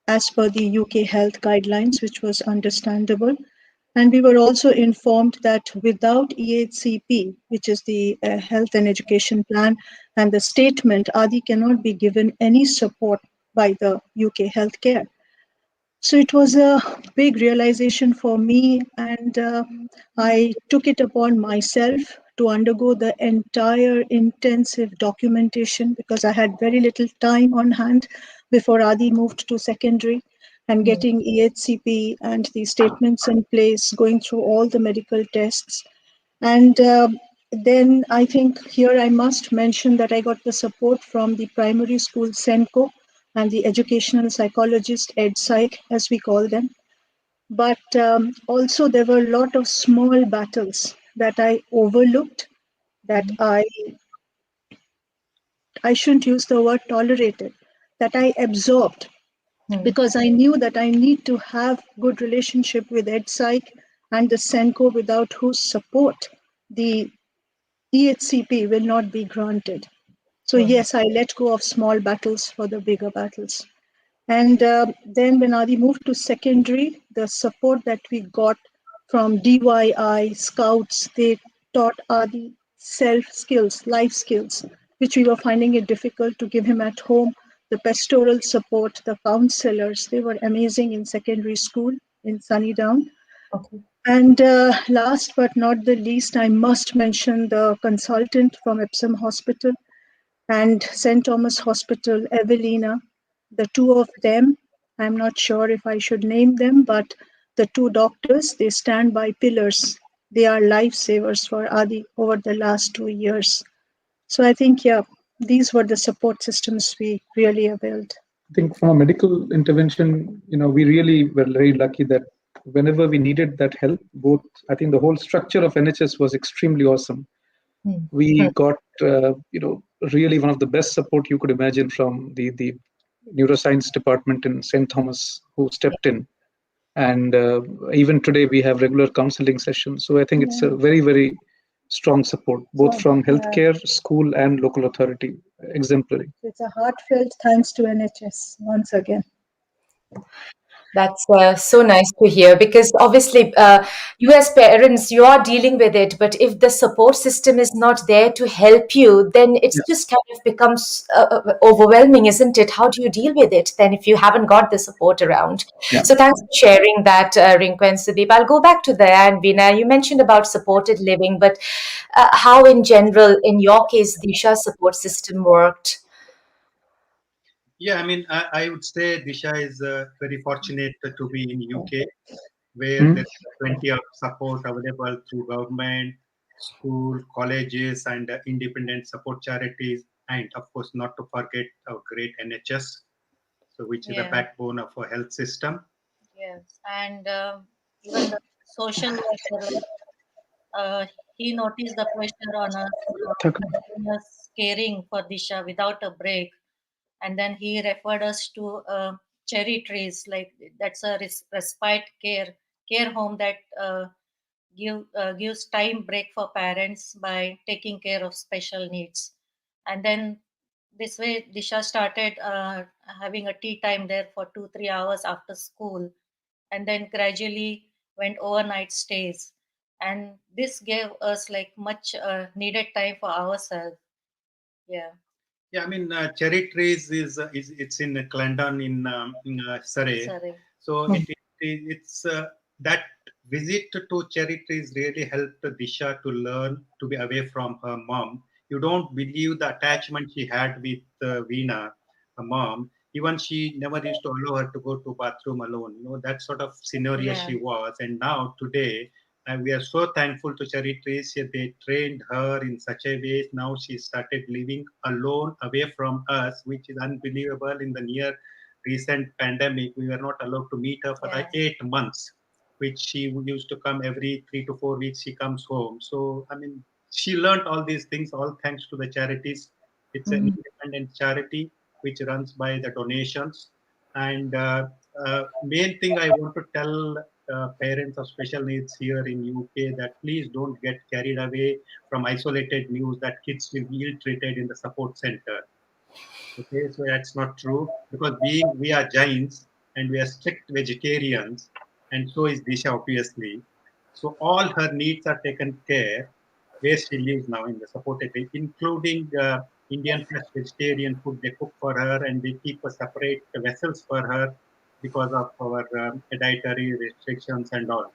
as per the UK health guidelines, which was understandable. And we were also informed that without EHCP, which is the Health and Education Plan, and the statement, Adi cannot be given any support by the UK healthcare. So it was a big realization for me, and I took it upon myself to undergo the entire intensive documentation because I had very little time on hand before Adi moved to secondary, and getting EHCP and the statements in place, going through all the medical tests. And then I think here I must mention that I got the support from the primary school SENCO and the educational psychologist, EdPsych, as we call them. But also there were a lot of small battles that I overlooked, that I shouldn't use the word tolerated, that I absorbed, because I knew that I need to have good relationship with EdPsych and the SENCO, without whose support the EHCP will not be granted. So yes, I let go of small battles for the bigger battles. And then when Adi moved to secondary, the support that we got from DYI, Scouts, they taught Adi self skills, life skills, which we were finding it difficult to give him at home. The pastoral support, the counselors, they were amazing in secondary school in Sunnydown. Okay. And last but not the least, I must mention the consultant from Epsom Hospital and St. Thomas Hospital, Evelina. The two of them, I'm not sure if I should name them, but the two doctors, they stand by pillars. They are lifesavers for Adi over the last 2 years. So I think, yeah, these were the support systems we really availed. I think from a medical intervention, we really were very lucky that whenever we needed that help, I think the whole structure of NHS was extremely awesome. We got, really one of the best support you could imagine from the neuroscience department in St. Thomas, who stepped in. And even today, we have regular counseling sessions. So I think it's a very, very strong support, both from healthcare, school, and local authority. Exemplary. It's a heartfelt thanks to NHS once again. That's so nice to hear, because obviously you as parents, you are dealing with it, but if the support system is not there to help you, then it's just kind of becomes overwhelming, isn't it? How do you deal with it then if you haven't got the support around? So thanks for sharing that, Rinku and Sudeep. I'll go back to Daya and Veena. You mentioned about supported living, but how in general, in your case, Disha's support system worked? Yeah, I mean, I would say Disha is very fortunate to be in UK, where Hmm? there is plenty of support available through government, school, colleges, and independent support charities, and of course, not to forget our great NHS, so which is the Yeah. backbone of our health system. Yes. And even the social worker, like, he noticed the pressure on us for continuous caring for Disha without a break. And then he referred us to cherry trees, like that's a respite care home that gives time break for parents by taking care of special needs. And then this way, Disha started having a tea time there for 2 3 hours after school, and then gradually went overnight stays. And this gave us like much needed time for ourselves. Yeah. Yeah, I mean, cherry trees is it's in Clarendon in Surrey. Sorry. So it's that visit to cherry trees really helped Disha to learn to be away from her mom. You don't believe the attachment she had with Veena, her mom. Even she never used to allow her to go to bathroom alone. You know that sort of scenario Yeah. she was. And now today, and we are so thankful to Cherry Trees. They trained her in such a way. Now she started living alone away from us, which is unbelievable. In the near recent pandemic, we were not allowed to meet her for Yeah. the 8 months, which she used to come every 3 to 4 weeks. She comes home. So, I mean, she learned all these things, all thanks to the charities. It's an independent charity which runs by the donations. And main thing I want to tell parents of special needs here in UK that please don't get carried away from isolated news that kids will be ill treated in the support center. Okay, so that's not true because we are giants and we are strict vegetarians, and so is Disha obviously. So all her needs are taken care where she lives now in the supported, including Indian plus vegetarian food they cook for her, and they keep a separate vessels for her because of our dietary restrictions and all.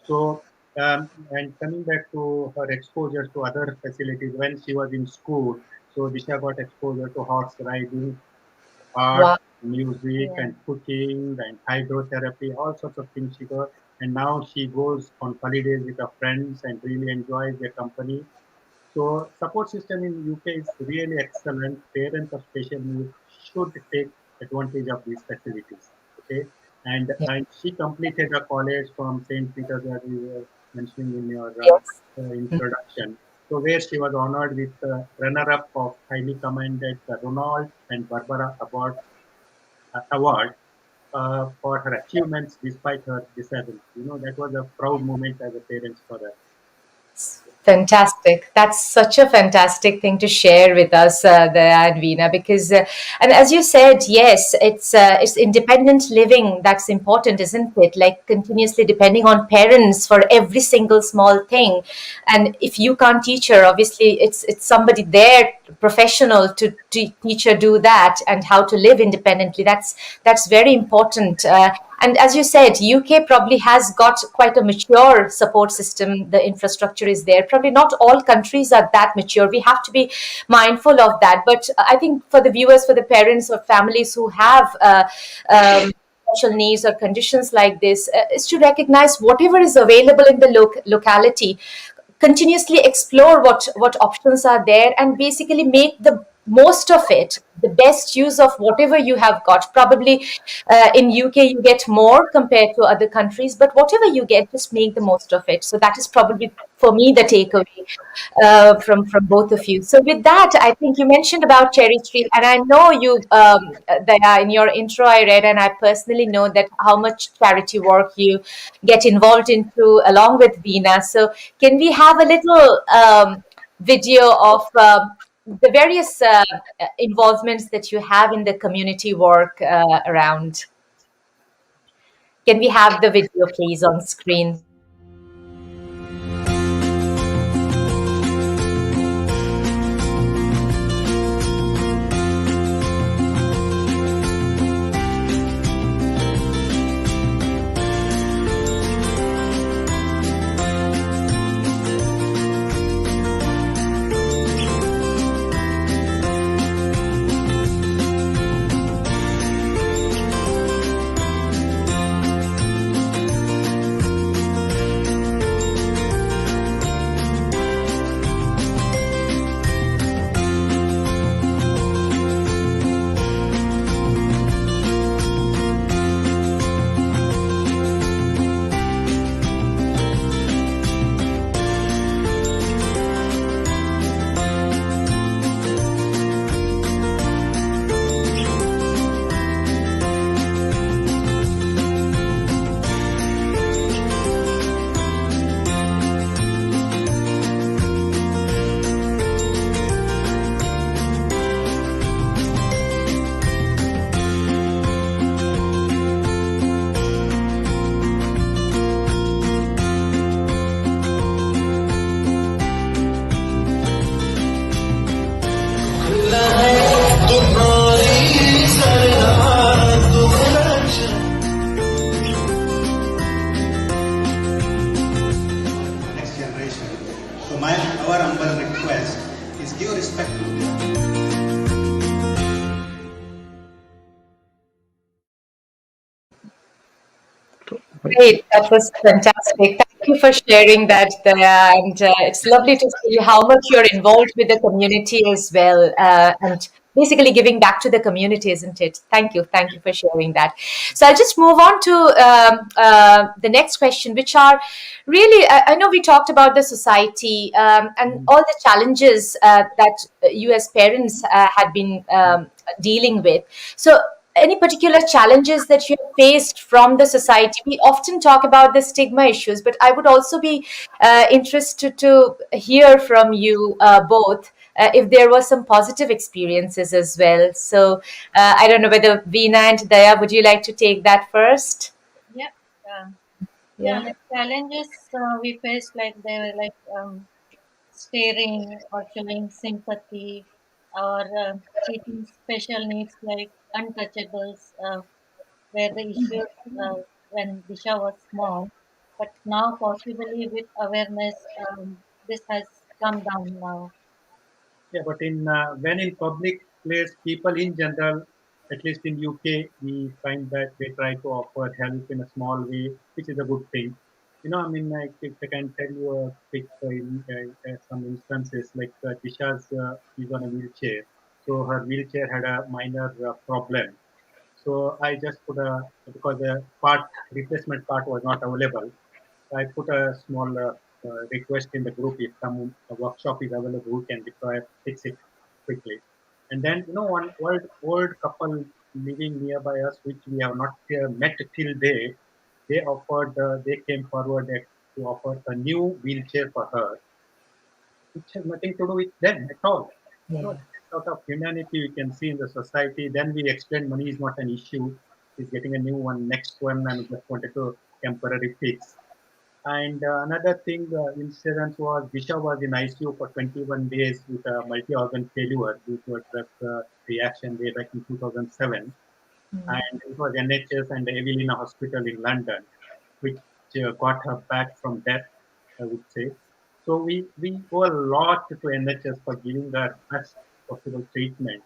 So and coming back to her exposure to other facilities when she was in school, so Disha got exposure to horse riding, art, Wow. music, Yeah. and cooking, and hydrotherapy, all sorts of things she got. And now she goes on holidays with her friends and really enjoys their company. So support system in UK is really excellent. Parents of special needs should take advantage of these facilities. Okay, and she completed her college from St. Peter's as you were mentioning in your Yes. introduction. So where she was honored with runner-up of highly commended Ronald and Barbara Award for her achievements despite her disability. You know that was a proud moment as a parent for her. Fantastic. That's such a fantastic thing to share with us, there, Veena, because, and as you said, yes, it's independent living that's important, isn't it? Like continuously depending on parents for every single small thing, and if you can't teach her, obviously it's somebody there, professional, to teach her do that and how to live independently. That's very important. And as you said, UK probably has got quite a mature support system. The infrastructure is there. Probably not all countries are that mature. We have to be mindful of that. But I think for the viewers, for the parents or families who have special needs or conditions like this, is to recognize whatever is available in the locality, continuously explore what options are there, and basically make the most of it, the best use of whatever you have got. Probably in UK you get more compared to other countries, but whatever you get, just make the most of it. So that is probably for me the takeaway from both of you. So with that, I think you mentioned about Cherry Street, and I know you that in your intro I read, and I personally know that how much charity work you get involved into along with Veena. So can we have a little video of the various involvements that you have in the community work around? Can we have the video, please, on screen? our humble request is give respect to. Great, that was fantastic. Thank you for sharing that, Daya. And it's lovely to see how much you're involved with the community as well, and basically giving back to the community, isn't it? Thank you for sharing that. So I'll just move on to the next question, which are really, I know we talked about the society and all the challenges that you as parents had been dealing with. So any particular challenges that you have faced from the society? We often talk about the stigma issues, but I would also be interested to hear from you both if there were some positive experiences as well. So I don't know whether Veena and Daya, would you like to take that first? Yeah. Yeah. Like challenges we faced, like they were like staring or showing sympathy or treating special needs like untouchables, where the issues when Disha was small, but now possibly with awareness, this has come down now. Yeah, but in when in public place, people in general, at least in UK, we find that they try to offer help in a small way, which is a good thing. You know, I mean, like, if I can tell you a quick some instances, like Disha's is on a wheelchair, so her wheelchair had a minor problem. So I just put a because the replacement part was not available. I put a small request in the group if some workshop is available who can deploy fix it quickly. And then one old couple living nearby us, which we have not met till date, they came forward to offer a new wheelchair for her, which has nothing to do with them at all. Sort of humanity we can see in the society. Then we explained money is not an issue. He's getting a new one, next one, and just wanted to temporary fix. And another thing, incident was Disha was in ICU for 21 days with a multi-organ failure due to a drug reaction way back in 2007. And it was NHS and Evelina Hospital in London, which got her back from death, I would say. So we owe a lot to NHS for giving her best possible treatment.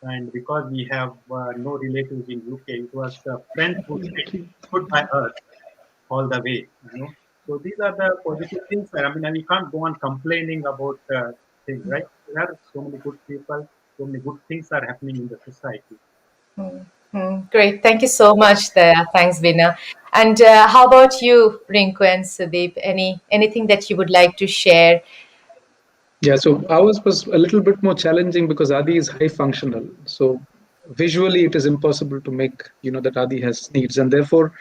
And because we have no relatives in UK, it was friends who stood by us all the way. So these are the positive things. I mean, we can't go on complaining about things, right? There are so many good people, so many good things are happening in the society. Great. Thank you so much there. Thanks, Veena. And how about you, Rinku and Sudeep? Anything that you would like to share? Yeah, so ours was a little bit more challenging because Adi is high functional. So visually, it is impossible to make that Adi has needs, and therefore,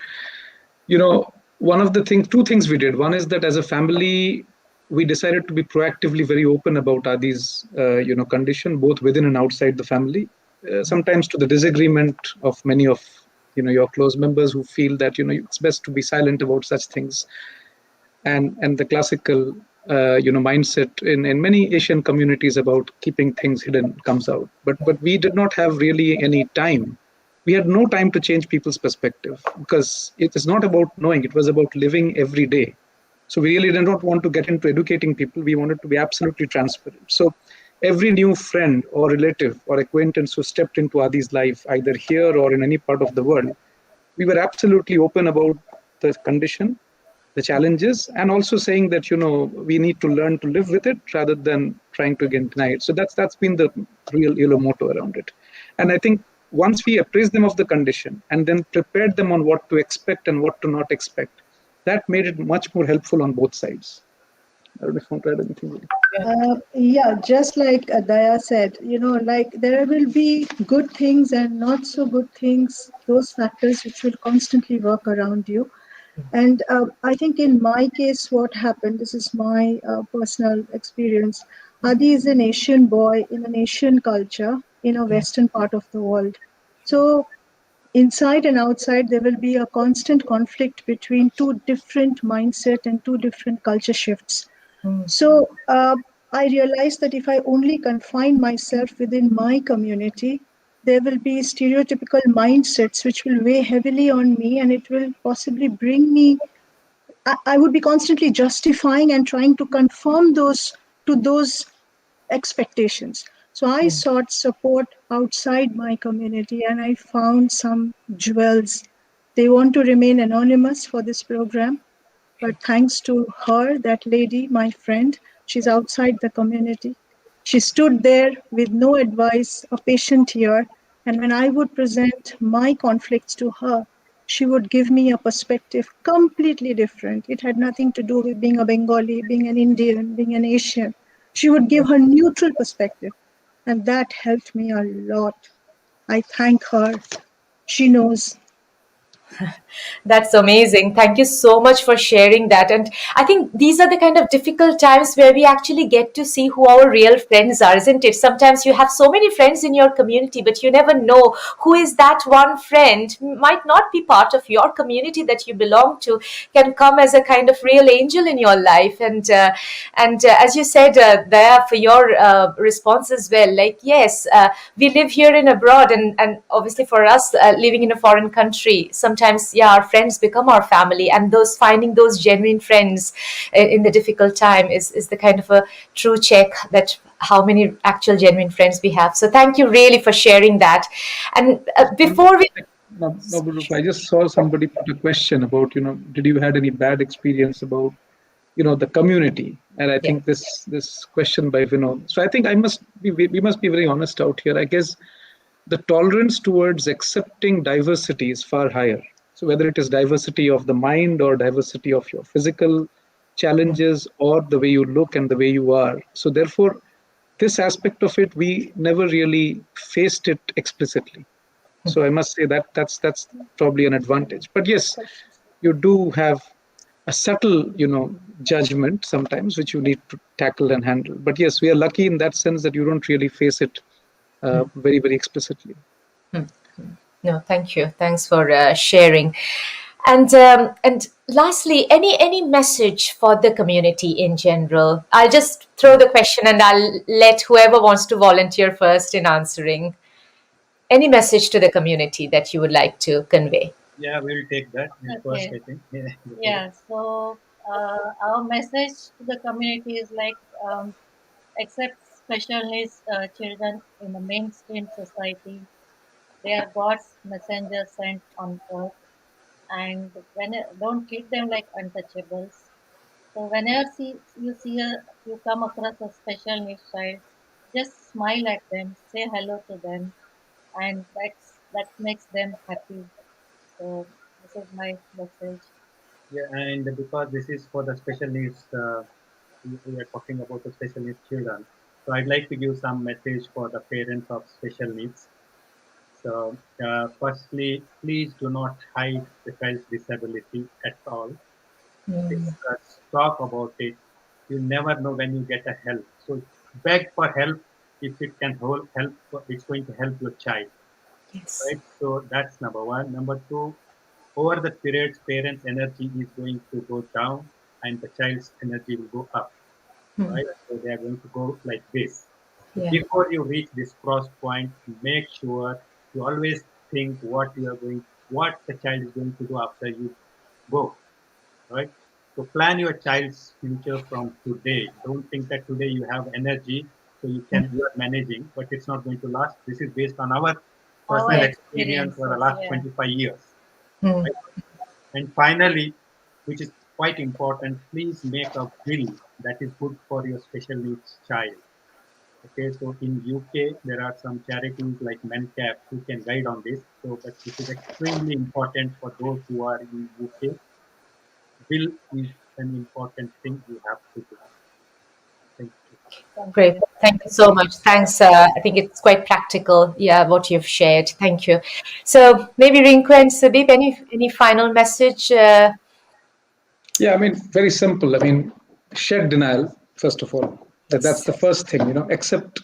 one of the things, two things we did. One is that as a family, we decided to be proactively very open about Adi's condition, both within and outside the family. Sometimes to the disagreement of many of your close members who feel that it's best to be silent about such things, and the classical mindset in many Asian communities about keeping things hidden comes out. But we did not have really any time. We had no time to change people's perspective because it is not about knowing, it was about living every day. So we really did not want to get into educating people. We wanted to be absolutely transparent. So every new friend or relative or acquaintance who stepped into Adi's life, either here or in any part of the world, we were absolutely open about the condition, the challenges, and also saying that we need to learn to live with it rather than trying to again deny it. So that's been the real motto around it. And I think once we appraised them of the condition and then prepared them on what to expect and what to not expect, that made it much more helpful on both sides. I don't know if you want to add anything. Yeah, just like Daya said, like there will be good things and not so good things, those factors which will constantly work around you. And I think in my case, what happened, this is my personal experience. Adi is an Asian boy in an Asian culture in a Western part of the world. So inside and outside, there will be a constant conflict between two different mindset and two different culture shifts. So I realized that if I only confine myself within my community, there will be stereotypical mindsets which will weigh heavily on me, and it will possibly bring me. I would be constantly justifying and trying to confirm those to those expectations. So I sought support outside my community and I found some jewels. They want to remain anonymous for this program, but thanks to her, that lady, my friend, she's outside the community. She stood there with no advice, a patient ear, and when I would present my conflicts to her, she would give me a perspective completely different. It had nothing to do with being a Bengali, being an Indian, being an Asian. She would give her neutral perspective, and that helped me a lot. I thank her. She knows. That's amazing. Thank you so much for sharing that. And I think these are the kind of difficult times where we actually get to see who our real friends are, isn't it? Sometimes you have so many friends in your community, but you never know who is that one friend, might not be part of your community that you belong to, can come as a kind of real angel in your life. And as you said there for your response as well, like, yes, we live here in abroad, and obviously for us living in a foreign country, sometimes, yeah, our friends become our family, and those finding those genuine friends in the difficult time is the kind of a true check that how many actual genuine friends we have. So thank you really for sharing that. And before we No, I just saw somebody put a question about, did you had any bad experience about, the community? And I think this question by Vinod. So I think we must be very honest out here. I guess the tolerance towards accepting diversity is far higher. So whether it is diversity of the mind or diversity of your physical challenges or the way you look and the way you are. So therefore, this aspect of it, we never really faced it explicitly. So I must say that that's probably an advantage. But yes, you do have a subtle, judgment sometimes, which you need to tackle and handle. But yes, we are lucky in that sense that you don't really face it very, very explicitly. No, thank you. Thanks for sharing. And lastly, any message for the community in general? I'll just throw the question and I'll let whoever wants to volunteer first in answering. Any message to the community that you would like to convey? Yeah, we'll take that first, Okay. I think. Yeah. Yeah. So our message to the community is like accept special needs children in the mainstream society. They are God's messenger sent on earth, and don't treat them like untouchables. So whenever you come across a special needs child, just smile at them, say hello to them, and that makes them happy. So this is my message. Yeah, and because this is for the special needs, we are talking about the special needs children. So I'd like to give some message for the parents of special needs. So, firstly, please do not hide the child's disability at all. Discuss, talk about it. You never know when you get a help. So, beg for help if it can help. It's going to help your child, Yes. right? So that's number one. Number two, over the periods, parents' energy is going to go down, and the child's energy will go up, right? So they are going to go like this. So Yeah. before you reach this cross point, make sure you always think what the child is going to do after you go, right? So plan your child's future from today. Don't think that today you have energy, so you are managing, but it's not going to last. This is based on our Our personal experience for the experiences, last yeah. 25 years, right? And finally, which is quite important, please make a will that is good for your special needs child. Okay, so in UK, there are some charities like MenCap who can guide on this. So, but this is extremely important for those who are in UK. Will is an important thing you have to do. Thank you. Thank Great. you. Thank you so much. Thanks. I think it's quite practical. Yeah, what you've shared. Thank you. So maybe Rinku and Sudeep, any final message? Yeah, I mean, very simple. I mean, shed denial, first of all. That's Yes. the first thing, accept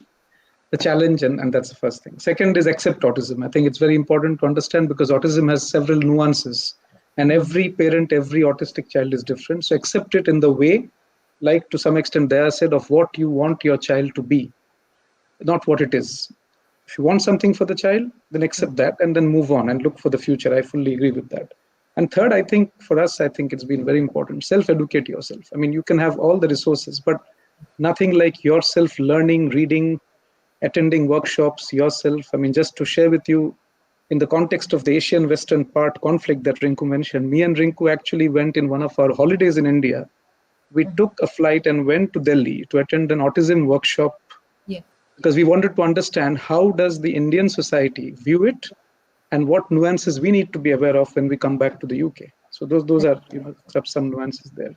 the challenge, and that's the first thing. Second is accept autism. I think it's very important to understand because autism has several nuances, and every parent, every autistic child is different. So accept it in the way, like to some extent, they are said of what you want your child to be, not what it is. If you want something for the child, then accept that and then move on and look for the future. I fully agree with that. And third, I think for us, I think it's been very important. Self-educate yourself. I mean, you can have all the resources, but nothing like yourself learning, reading, attending workshops yourself. I mean, just to share with you, in the context of the Asian Western part conflict that Rinku mentioned, me and Rinku actually went in one of our holidays in India. We took a flight and went to Delhi to attend an autism workshop, because we wanted to understand how does the Indian society view it and what nuances we need to be aware of when we come back to the UK. So those are, some nuances there.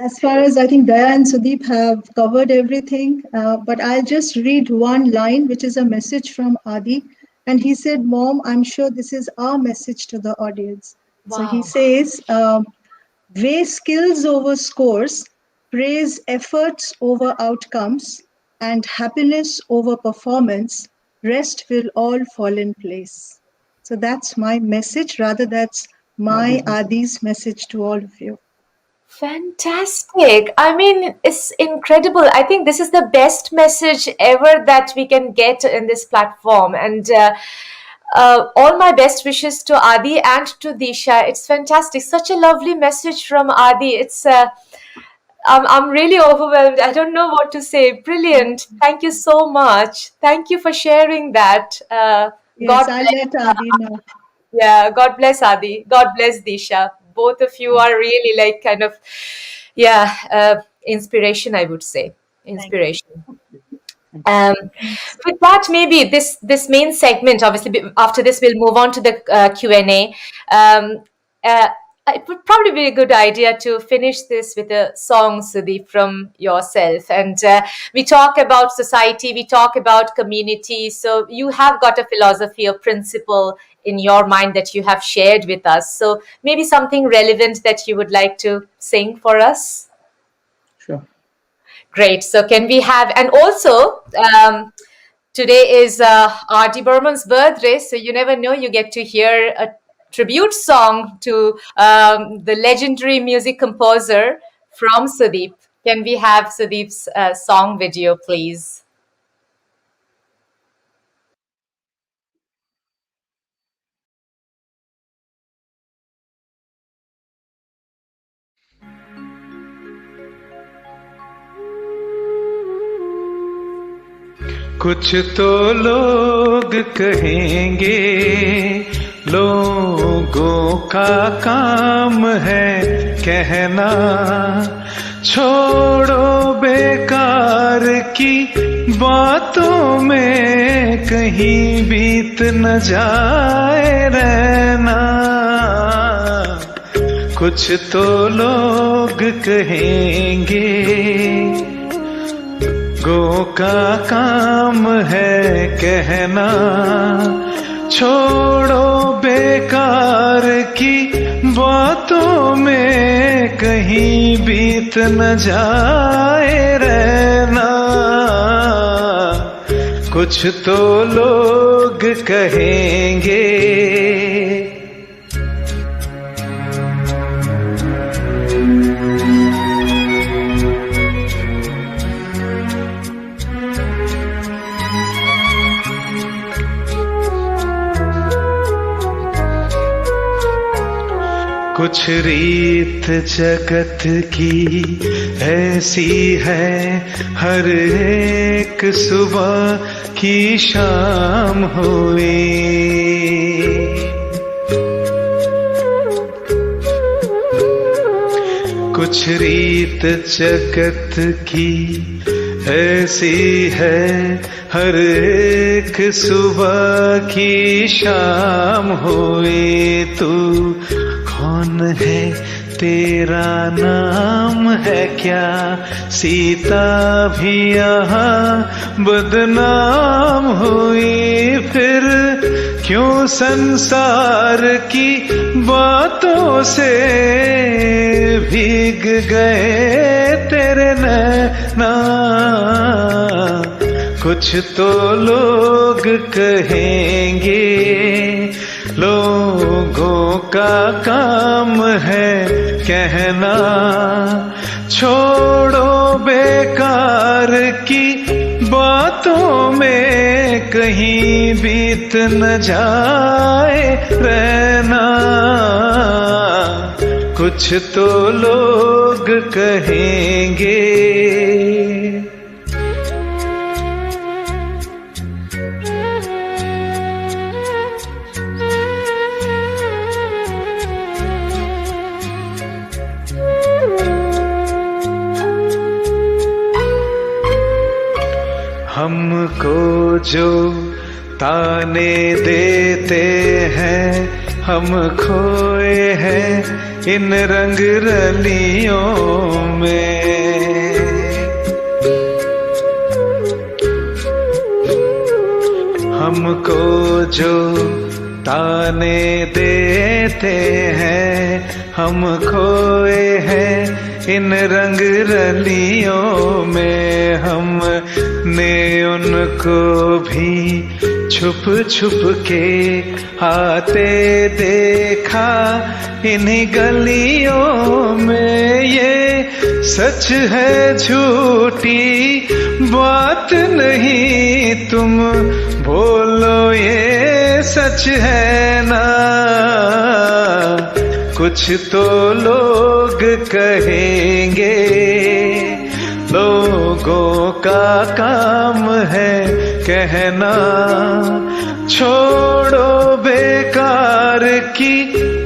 As far as I think Daya and Sudeep have covered everything, but I'll just read one line, which is a message from Adi. And he said, "Mom, I'm sure this is our message to the audience." Wow. So he says, weigh skills over scores, praise efforts over outcomes, and happiness over performance. Rest will all fall in place. So that's my message. Rather, that's my Adi's message to all of you. Fantastic. I mean, it's incredible. I think this is the best message ever that we can get in this platform. And all my best wishes to Adi and to Disha. It's fantastic. Such a lovely message from Adi. It's I'm really overwhelmed. I don't know what to say. Brilliant. Thank you so much. Thank you for sharing that. Yes, I'll let Adi know. Yeah, God bless Adi. God bless Disha. Both of you are really like kind of, inspiration, I would say. Inspiration. With that, maybe this main segment, obviously, after this, we'll move on to the Q&A. It would probably be a good idea to finish this with a song, Sudeep, from yourself. And we talk about society, we talk about community. So you have got a philosophy or principle in your mind that you have shared with us. So maybe something relevant that you would like to sing for us? Sure. Great. So can we have, and also today is R.D. Burman's birthday. So you never know, you get to hear a tribute song to the legendary music composer from Sudeep. Can we have Sudeep's song video, please? कुछ तो लोग कहेंगे लोगों का काम है कहना, छोड़ो बेकार की बातों में कहीं बीत न जाए रहना। कुछ तो लोग कहेंगे गो का काम है कहना, छोड़ो बेकार की बातों में कहीं बीत न जाए रहना। कुछ तो लोग कहेंगे कुछ रीत जगत की ऐसी है, हर एक सुबह की शाम हुई। कुछ रीत जगत की ऐसी है, हर एक सुबह की शाम हुई। तू कौन है, तेरा नाम है क्या, सीता भी यहाँ बदनाम हुई। फिर क्यों संसार की बातों से भीग गए तेरे नैना। कुछ तो लोग कहेंगे लोगों का काम है कहना, छोड़ो बेकार की बातों में कहीं बीत न जाए रहना। कुछ तो लोग कहेंगे। हमको जो ताने देते हैं, हम खोए हैं इन रंग रलियों में। हमको जो ताने देते हैं, हम खोए हैं इन रंग रलियों में। हमने उनको भी छुप छुप के आते देखा इन्हीं गलियों में। ये सच है झूठी बात नहीं, तुम बोलो ये सच है ना। कुछ तो लोग कहेंगे, लोगों का काम है कहना। छोड़ो बेकार की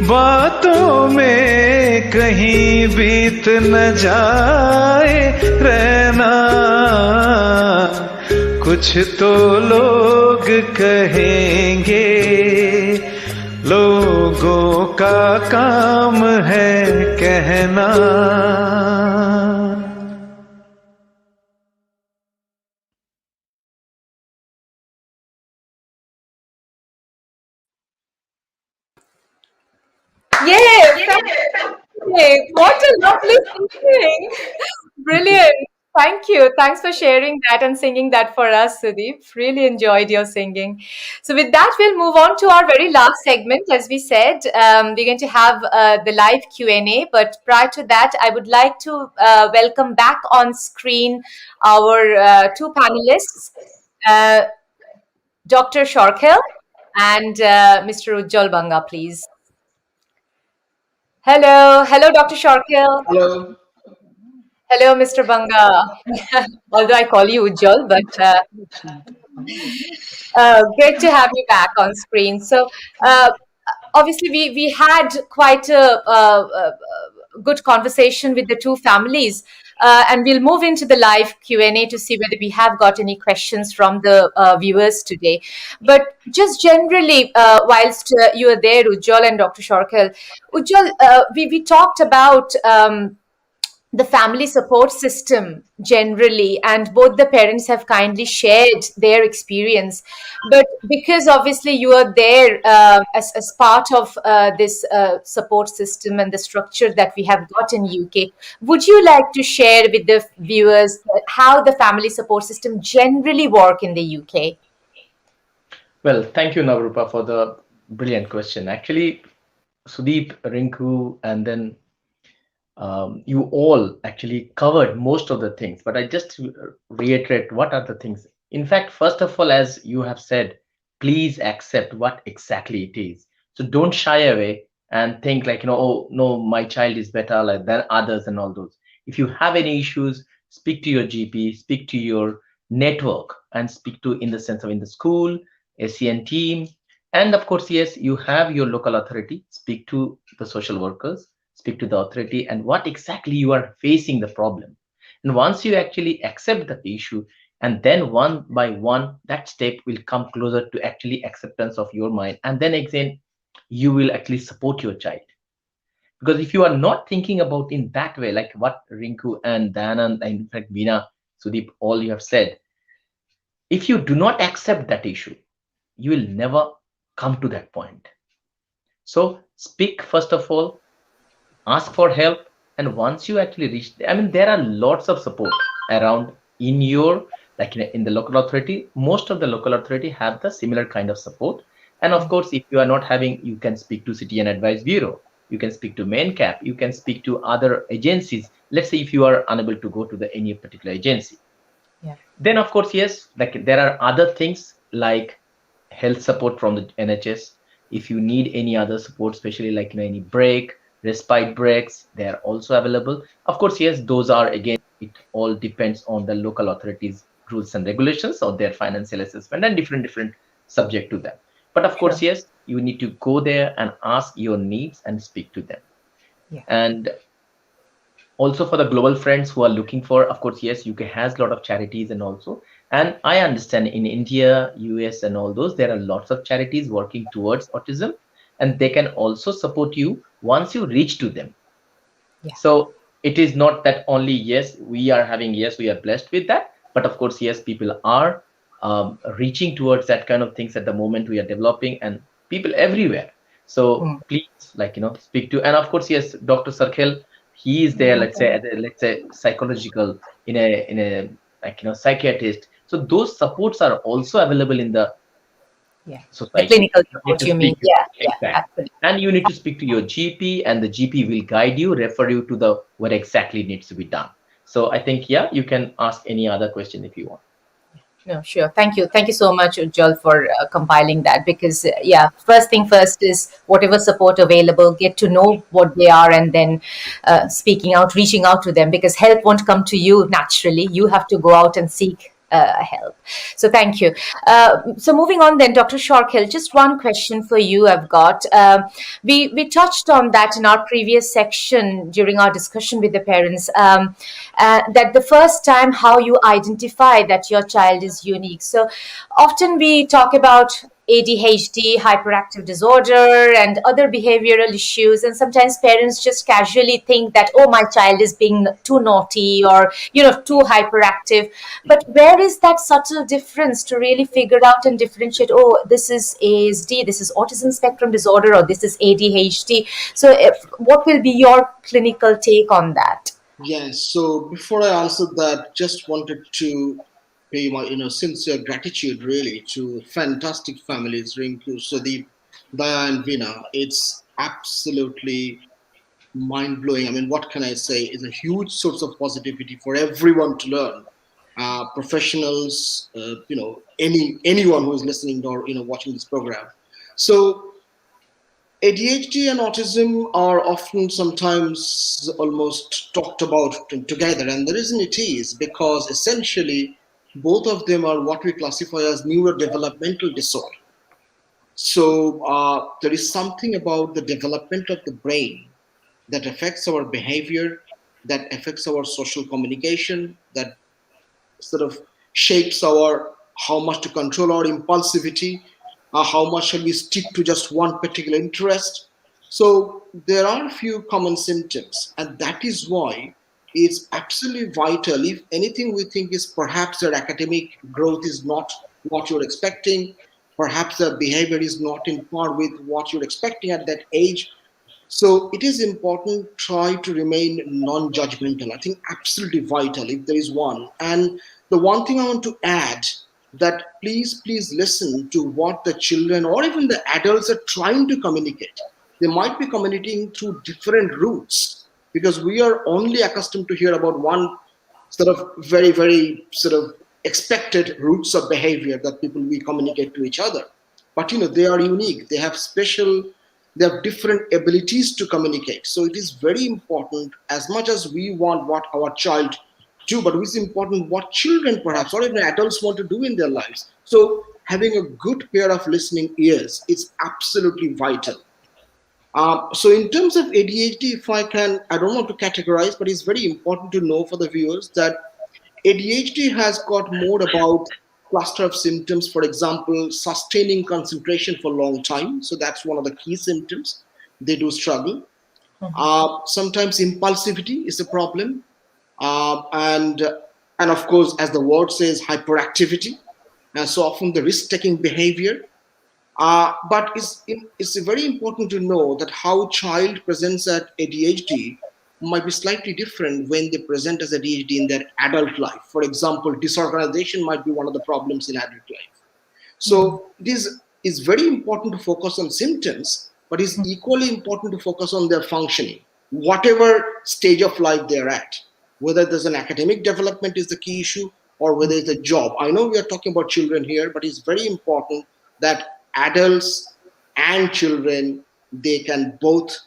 बातों में, कहीं बीत न जाए रहना। कुछ तो लोग कहेंगे, लोगों का काम है कहना। Fantastic. What a lovely singing. Brilliant. Thank you. Thanks for sharing that and singing that for us, Sudeep. Really enjoyed your singing. So, with that, we'll move on to our very last segment. As we said, we're going to have the live Q&A. But prior to that, I would like to welcome back on screen our two panelists, Dr. Sharkel and Mr. Ujjwal Banga, please. Hello, Dr. Sharkel. Hello. Hello, Mr. Banga. Although I call you Ujjwal, but great to have you back on screen. So, obviously, we had quite a good conversation with the two families, and we'll move into the live Q&A to see whether we have got any questions from the viewers today. But just generally, whilst you are there, Ujjwal and Dr. Sharkel, Ujjwal, we talked about the family support system generally, and both the parents have kindly shared their experience. But because obviously you are there as part of this support system and the structure that we have got in UK, would you like to share with the viewers how the family support system generally work in the UK? Well, thank you, Navrupa, for the brilliant question. Actually, Sudeep, Rinku, and then you all actually covered most of the things, but I just reiterate what are the things. In fact, first of all, as you have said, please accept what exactly it is. So don't shy away and think like, oh no, my child is better like than others and all those. If you have any issues, speak to your GP, speak to your network, and speak to in the sense of in the school, SEN team, and of course, yes, you have your local authority, speak to the social workers, speak to the authority and what exactly you are facing the problem. And once you actually accept the issue, and then one by one, that step will come closer to actually acceptance of your mind. And then again, you will actually support your child. Because if you are not thinking about in that way, like what Rinku and Dayanand, and in fact, Veena, Sudeep, all you have said, if you do not accept that issue, you will never come to that point. So speak first of all, ask for help, and once you actually reach, I mean, there are lots of support around in your, like in the local authority. Most of the local authority have the similar kind of support. And of course, if you are not having, you can speak to City and Advice Bureau, you can speak to MainCap, you can speak to other agencies. Let's say if you are unable to go to any particular agency. Yeah. Then of course, yes, like there are other things like health support from the NHS. If you need any other support, especially like any break, respite breaks, they are also available. Of course, yes, those are, again, it all depends on the local authorities rules and regulations or their financial assessment and different subject to them. But of course, yes, you need to go there and ask your needs and speak to them. Yeah. And also for the global friends who are looking for, of course, yes, UK has a lot of charities, and also, and I understand in India, US, and all those, there are lots of charities working towards autism, and they can also support you once you reach to them. Yeah. So it is not that only, yes, we are having, yes, we are blessed with that, but of course, yes, people are reaching towards that kind of things at the moment. We are developing, and people everywhere. So please, speak to, and of course, yes, Dr. Sarkel, he is there, let's say, let's say psychological, in a psychiatrist. So those supports are also available in the Yeah. The society. clinical You need support, to you mean? speak to, Yeah. Yeah. exactly. Absolutely. And you need to speak to your GP, and the GP will guide you, refer you to the what exactly needs to be done. So I think, yeah, you can ask any other question if you want. No, sure. Thank you. Thank you so much, Ujjwal, for compiling that. Because, yeah, first thing first is whatever support available, get to know what they are, and then speaking out, reaching out to them, because help won't come to you naturally. You have to go out and seek help. So thank you. So moving on then, Dr. Sharkel, just one question for you I've got. We touched on that in our previous section during our discussion with the parents, that the first time how you identify that your child is unique. So often we talk about ADHD, hyperactive disorder, and other behavioral issues. And sometimes parents just casually think that, oh, my child is being too naughty or, too hyperactive. But where is that subtle difference to really figure out and differentiate, oh, this is ASD, this is autism spectrum disorder, or this is ADHD? So what will be your clinical take on that? Yes. So before I answer that, just wanted to pay my sincere gratitude really to fantastic families, Rinku, Sudeep, Daya, and Veena. It's absolutely mind blowing. I mean, what can I say? It's a huge source of positivity for everyone to learn. Professionals, anyone who is listening or watching this program. So ADHD and autism are often sometimes almost talked about together, and the reason it is because essentially both of them are what we classify as neurodevelopmental disorder. So there is something about the development of the brain that affects our behavior, that affects our social communication, that sort of shapes our how much to control our impulsivity, how much shall we stick to just one particular interest. So there are a few common symptoms, and that is why it's absolutely vital. If anything we think is perhaps their academic growth is not what you're expecting, perhaps their behavior is not in par with what you're expecting at that age, so it is important try to remain non-judgmental. I think absolutely vital if there is one. And the one thing I want to add that please listen to what the children or even the adults are trying to communicate. They might be communicating through different routes because we are only accustomed to hear about one sort of very sort of expected routes of behavior that people we communicate to each other. But they are unique. They have they have different abilities to communicate. So it is very important, as much as we want what our child do, but it's important what children perhaps or even adults want to do in their lives. So having a good pair of listening ears is absolutely vital. So in terms of ADHD, if I don't want to categorize, but it's very important to know for the viewers that ADHD has got more about cluster of symptoms. For example, sustaining concentration for a long time. So that's one of the key symptoms. They do struggle. Sometimes impulsivity is a problem, and of course, as the word says, hyperactivity. And so often the risk-taking behavior. But it's very important to know that how child presents at ADHD might be slightly different when they present as ADHD in their adult life. For example, disorganization might be one of the problems in adult life. So is very important to focus on symptoms, but it's equally important to focus on their functioning, whatever stage of life they're at. Whether there's an academic development is the key issue, or whether it's a job. I know we are talking about children here, but it's very important that adults and children they can both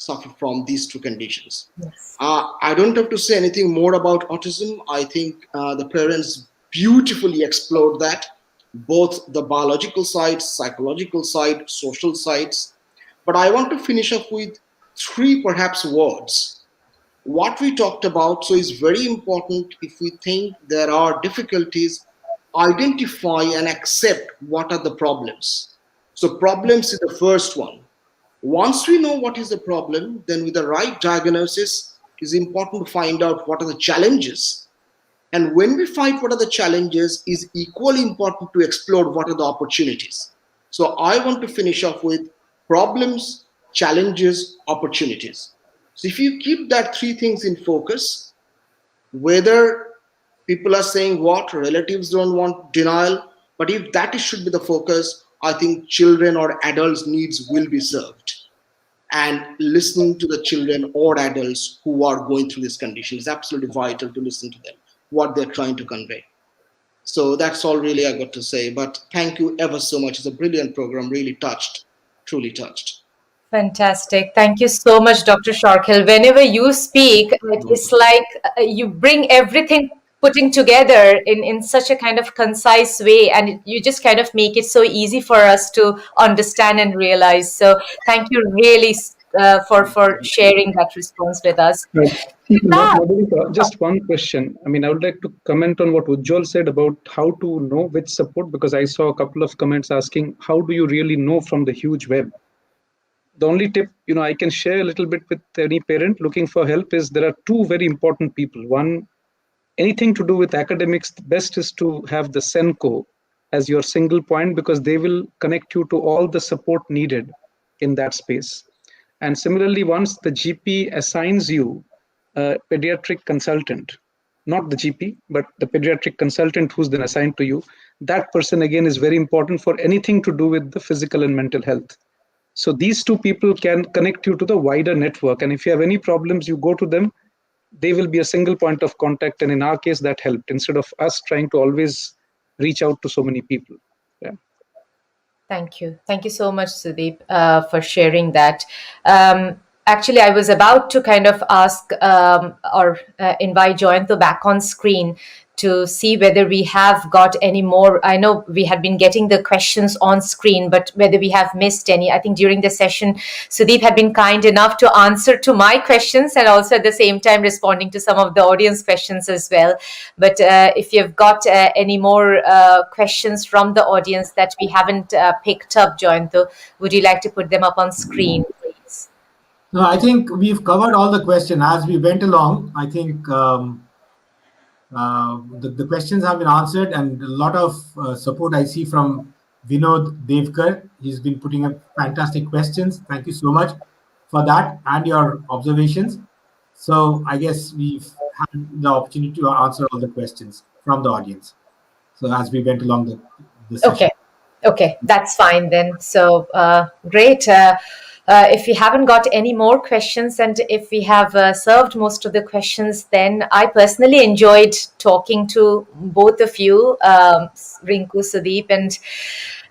suffer from these two conditions. Yes. I don't have to say anything more about autism. I think the parents beautifully explored that, both the biological side, psychological side, social sides. But I want to finish up with three perhaps words. What we talked about, so is very important. If we think there are difficulties, identify and accept what are the problems. So problems is the first one. Once we know what is the problem, then with the right diagnosis, it is important to find out what are the challenges. And when we find what are the challenges, is equally important to explore what are the opportunities. So I want to finish off with problems, challenges, opportunities. So if you keep that three things in focus, whether people are saying what, relatives don't want denial, but if that should be the focus, I think children or adults' needs will be served. And listening to the children or adults who are going through this condition is absolutely vital to listen to them, what they're trying to convey. So that's all really I got to say. But thank you ever so much. It's a brilliant program, really touched, truly touched. Fantastic. Thank you so much, Dr. Sharkel. Whenever you speak, it's like you bring everything putting together in such a kind of concise way, and you just kind of make it so easy for us to understand and realize. So thank you really for sharing that response with us. Right. Just one question. I mean, I would like to comment on what Ujjwal said about how to know which support, because I saw a couple of comments asking, how do you really know from the huge web? The only tip, I can share a little bit with any parent looking for help is there are two very important people. One, anything to do with academics, the best is to have the SENCO as your single point, because they will connect you to all the support needed in that space. And similarly, once the GP assigns you a pediatric consultant, not the GP, but the pediatric consultant who's then assigned to you, that person again is very important for anything to do with the physical and mental health. So these two people can connect you to the wider network. And if you have any problems, you go to them, they will be a single point of contact. And in our case, that helped instead of us trying to always reach out to so many people. Yeah. Thank you. Thank you so much, Sudeep, for sharing that. Actually, I was about to kind of ask or invite Joyanto back on screen to see whether we have got any more. I know we had been getting the questions on screen, but whether we have missed any. I think during the session, Sudeep had been kind enough to answer to my questions and also at the same time responding to some of the audience questions as well. But if you've got any more questions from the audience that we haven't picked up, Joyanto, would you like to put them up on screen, please? No, I think we've covered all the questions as we went along. I think the questions have been answered, and a lot of support I see from Vinod Devkar. He's been putting up fantastic questions. Thank you so much for that and your observations. So I guess we've had the opportunity to answer all the questions from the audience. So as we went along the session. Okay, that's fine then. So great. If we haven't got any more questions, and if we have served most of the questions, then I personally enjoyed talking to both of you, Rinku, Sudeep, and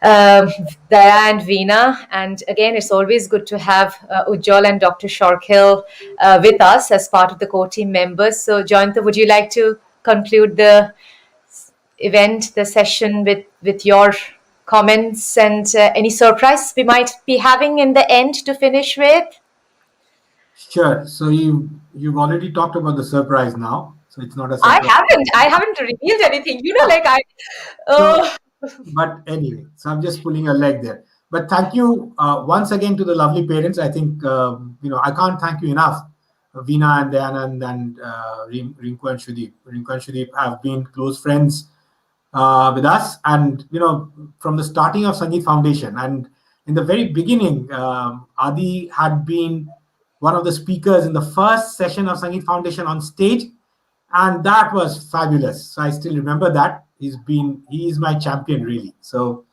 Daya and Veena. And again, it's always good to have Ujjwal and Dr. Sharkel with us as part of the core team members. So, Joyanto, would you like to conclude the event, the session with your comments and any surprise we might be having in the end to finish with? Sure. So you've already talked about the surprise now. So it's not a surprise. I haven't revealed anything. But anyway, so I'm just pulling a leg there. But thank you once again to the lovely parents. I think I can't thank you enough. Veena and Dayanand and Rinku and Sudeep. Rinku and Sudeep have been close friends with us, and from the starting of Sangeet Foundation, and in the very beginning, Adi had been one of the speakers in the first session of Sangeet Foundation on stage, and that was fabulous. So I still remember that. He is my champion, really. So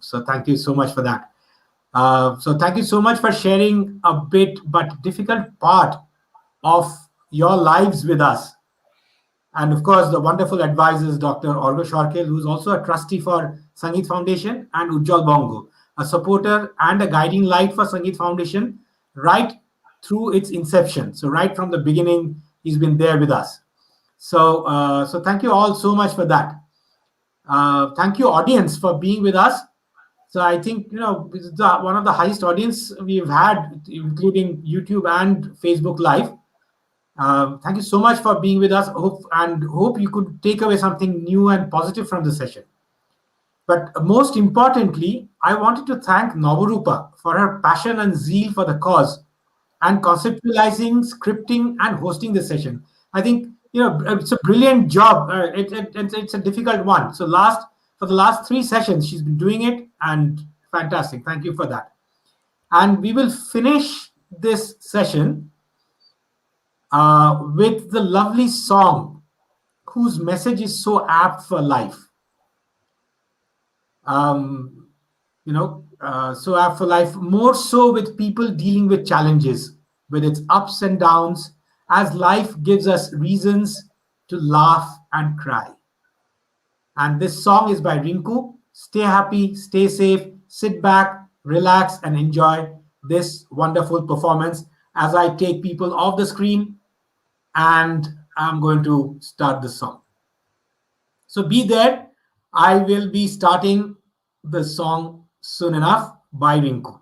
so thank you so much for that. So thank you so much for sharing a bit but difficult part of your lives with us. And of course, the wonderful advisors, Dr. Orgo Sharkel, who's also a trustee for Sangeet Foundation, and Ujjwal Bongo, a supporter and a guiding light for Sangeet Foundation right through its inception. So right from the beginning, he's been there with us. So thank you all so much for that. Thank you, audience, for being with us. So I think, this is one of the highest audience we've had, including YouTube and Facebook Live. Thank you so much for being with us. Hope you could take away something new and positive from the session. But most importantly, I wanted to thank Navarupa for her passion and zeal for the cause and conceptualizing, scripting, and hosting the session. I think it's a brilliant job. It's a difficult one. So for the last 3 sessions, she's been doing it, and fantastic. Thank you for that. And we will finish this session with the lovely song whose message is so apt for life. So apt for life, more so with people dealing with challenges, with its ups and downs, as life gives us reasons to laugh and cry. And this song is by Rinku. Stay happy, stay safe, sit back, relax, and enjoy this wonderful performance as I take people off the screen, and I'm going to start the song. So be there. I will be starting the song soon enough by Rinku.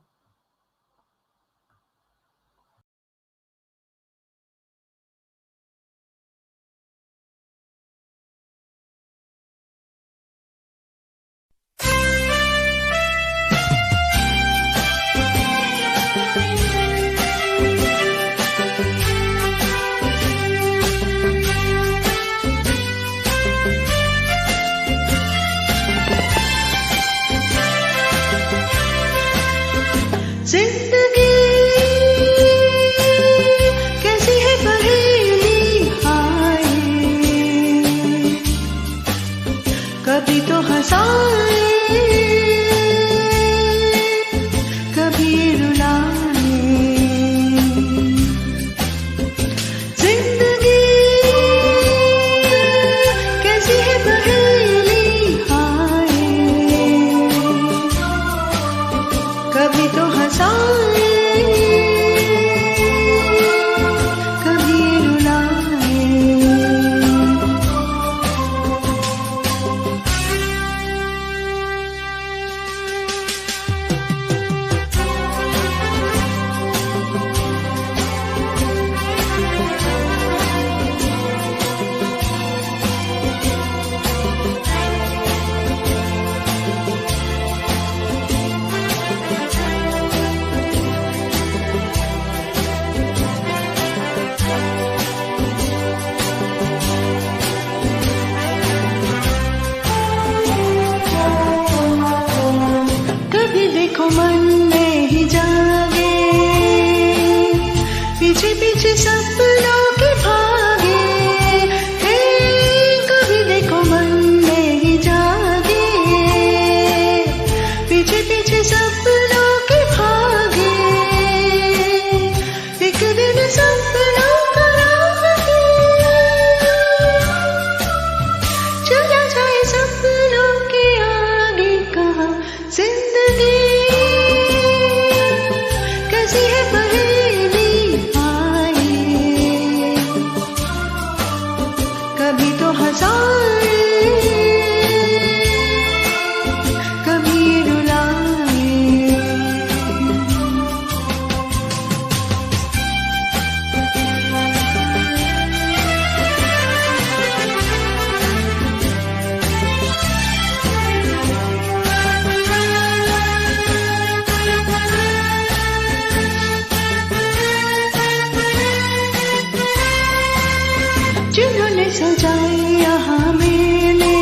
सजाए यहाँ मेले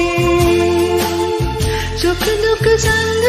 सुख दुख संग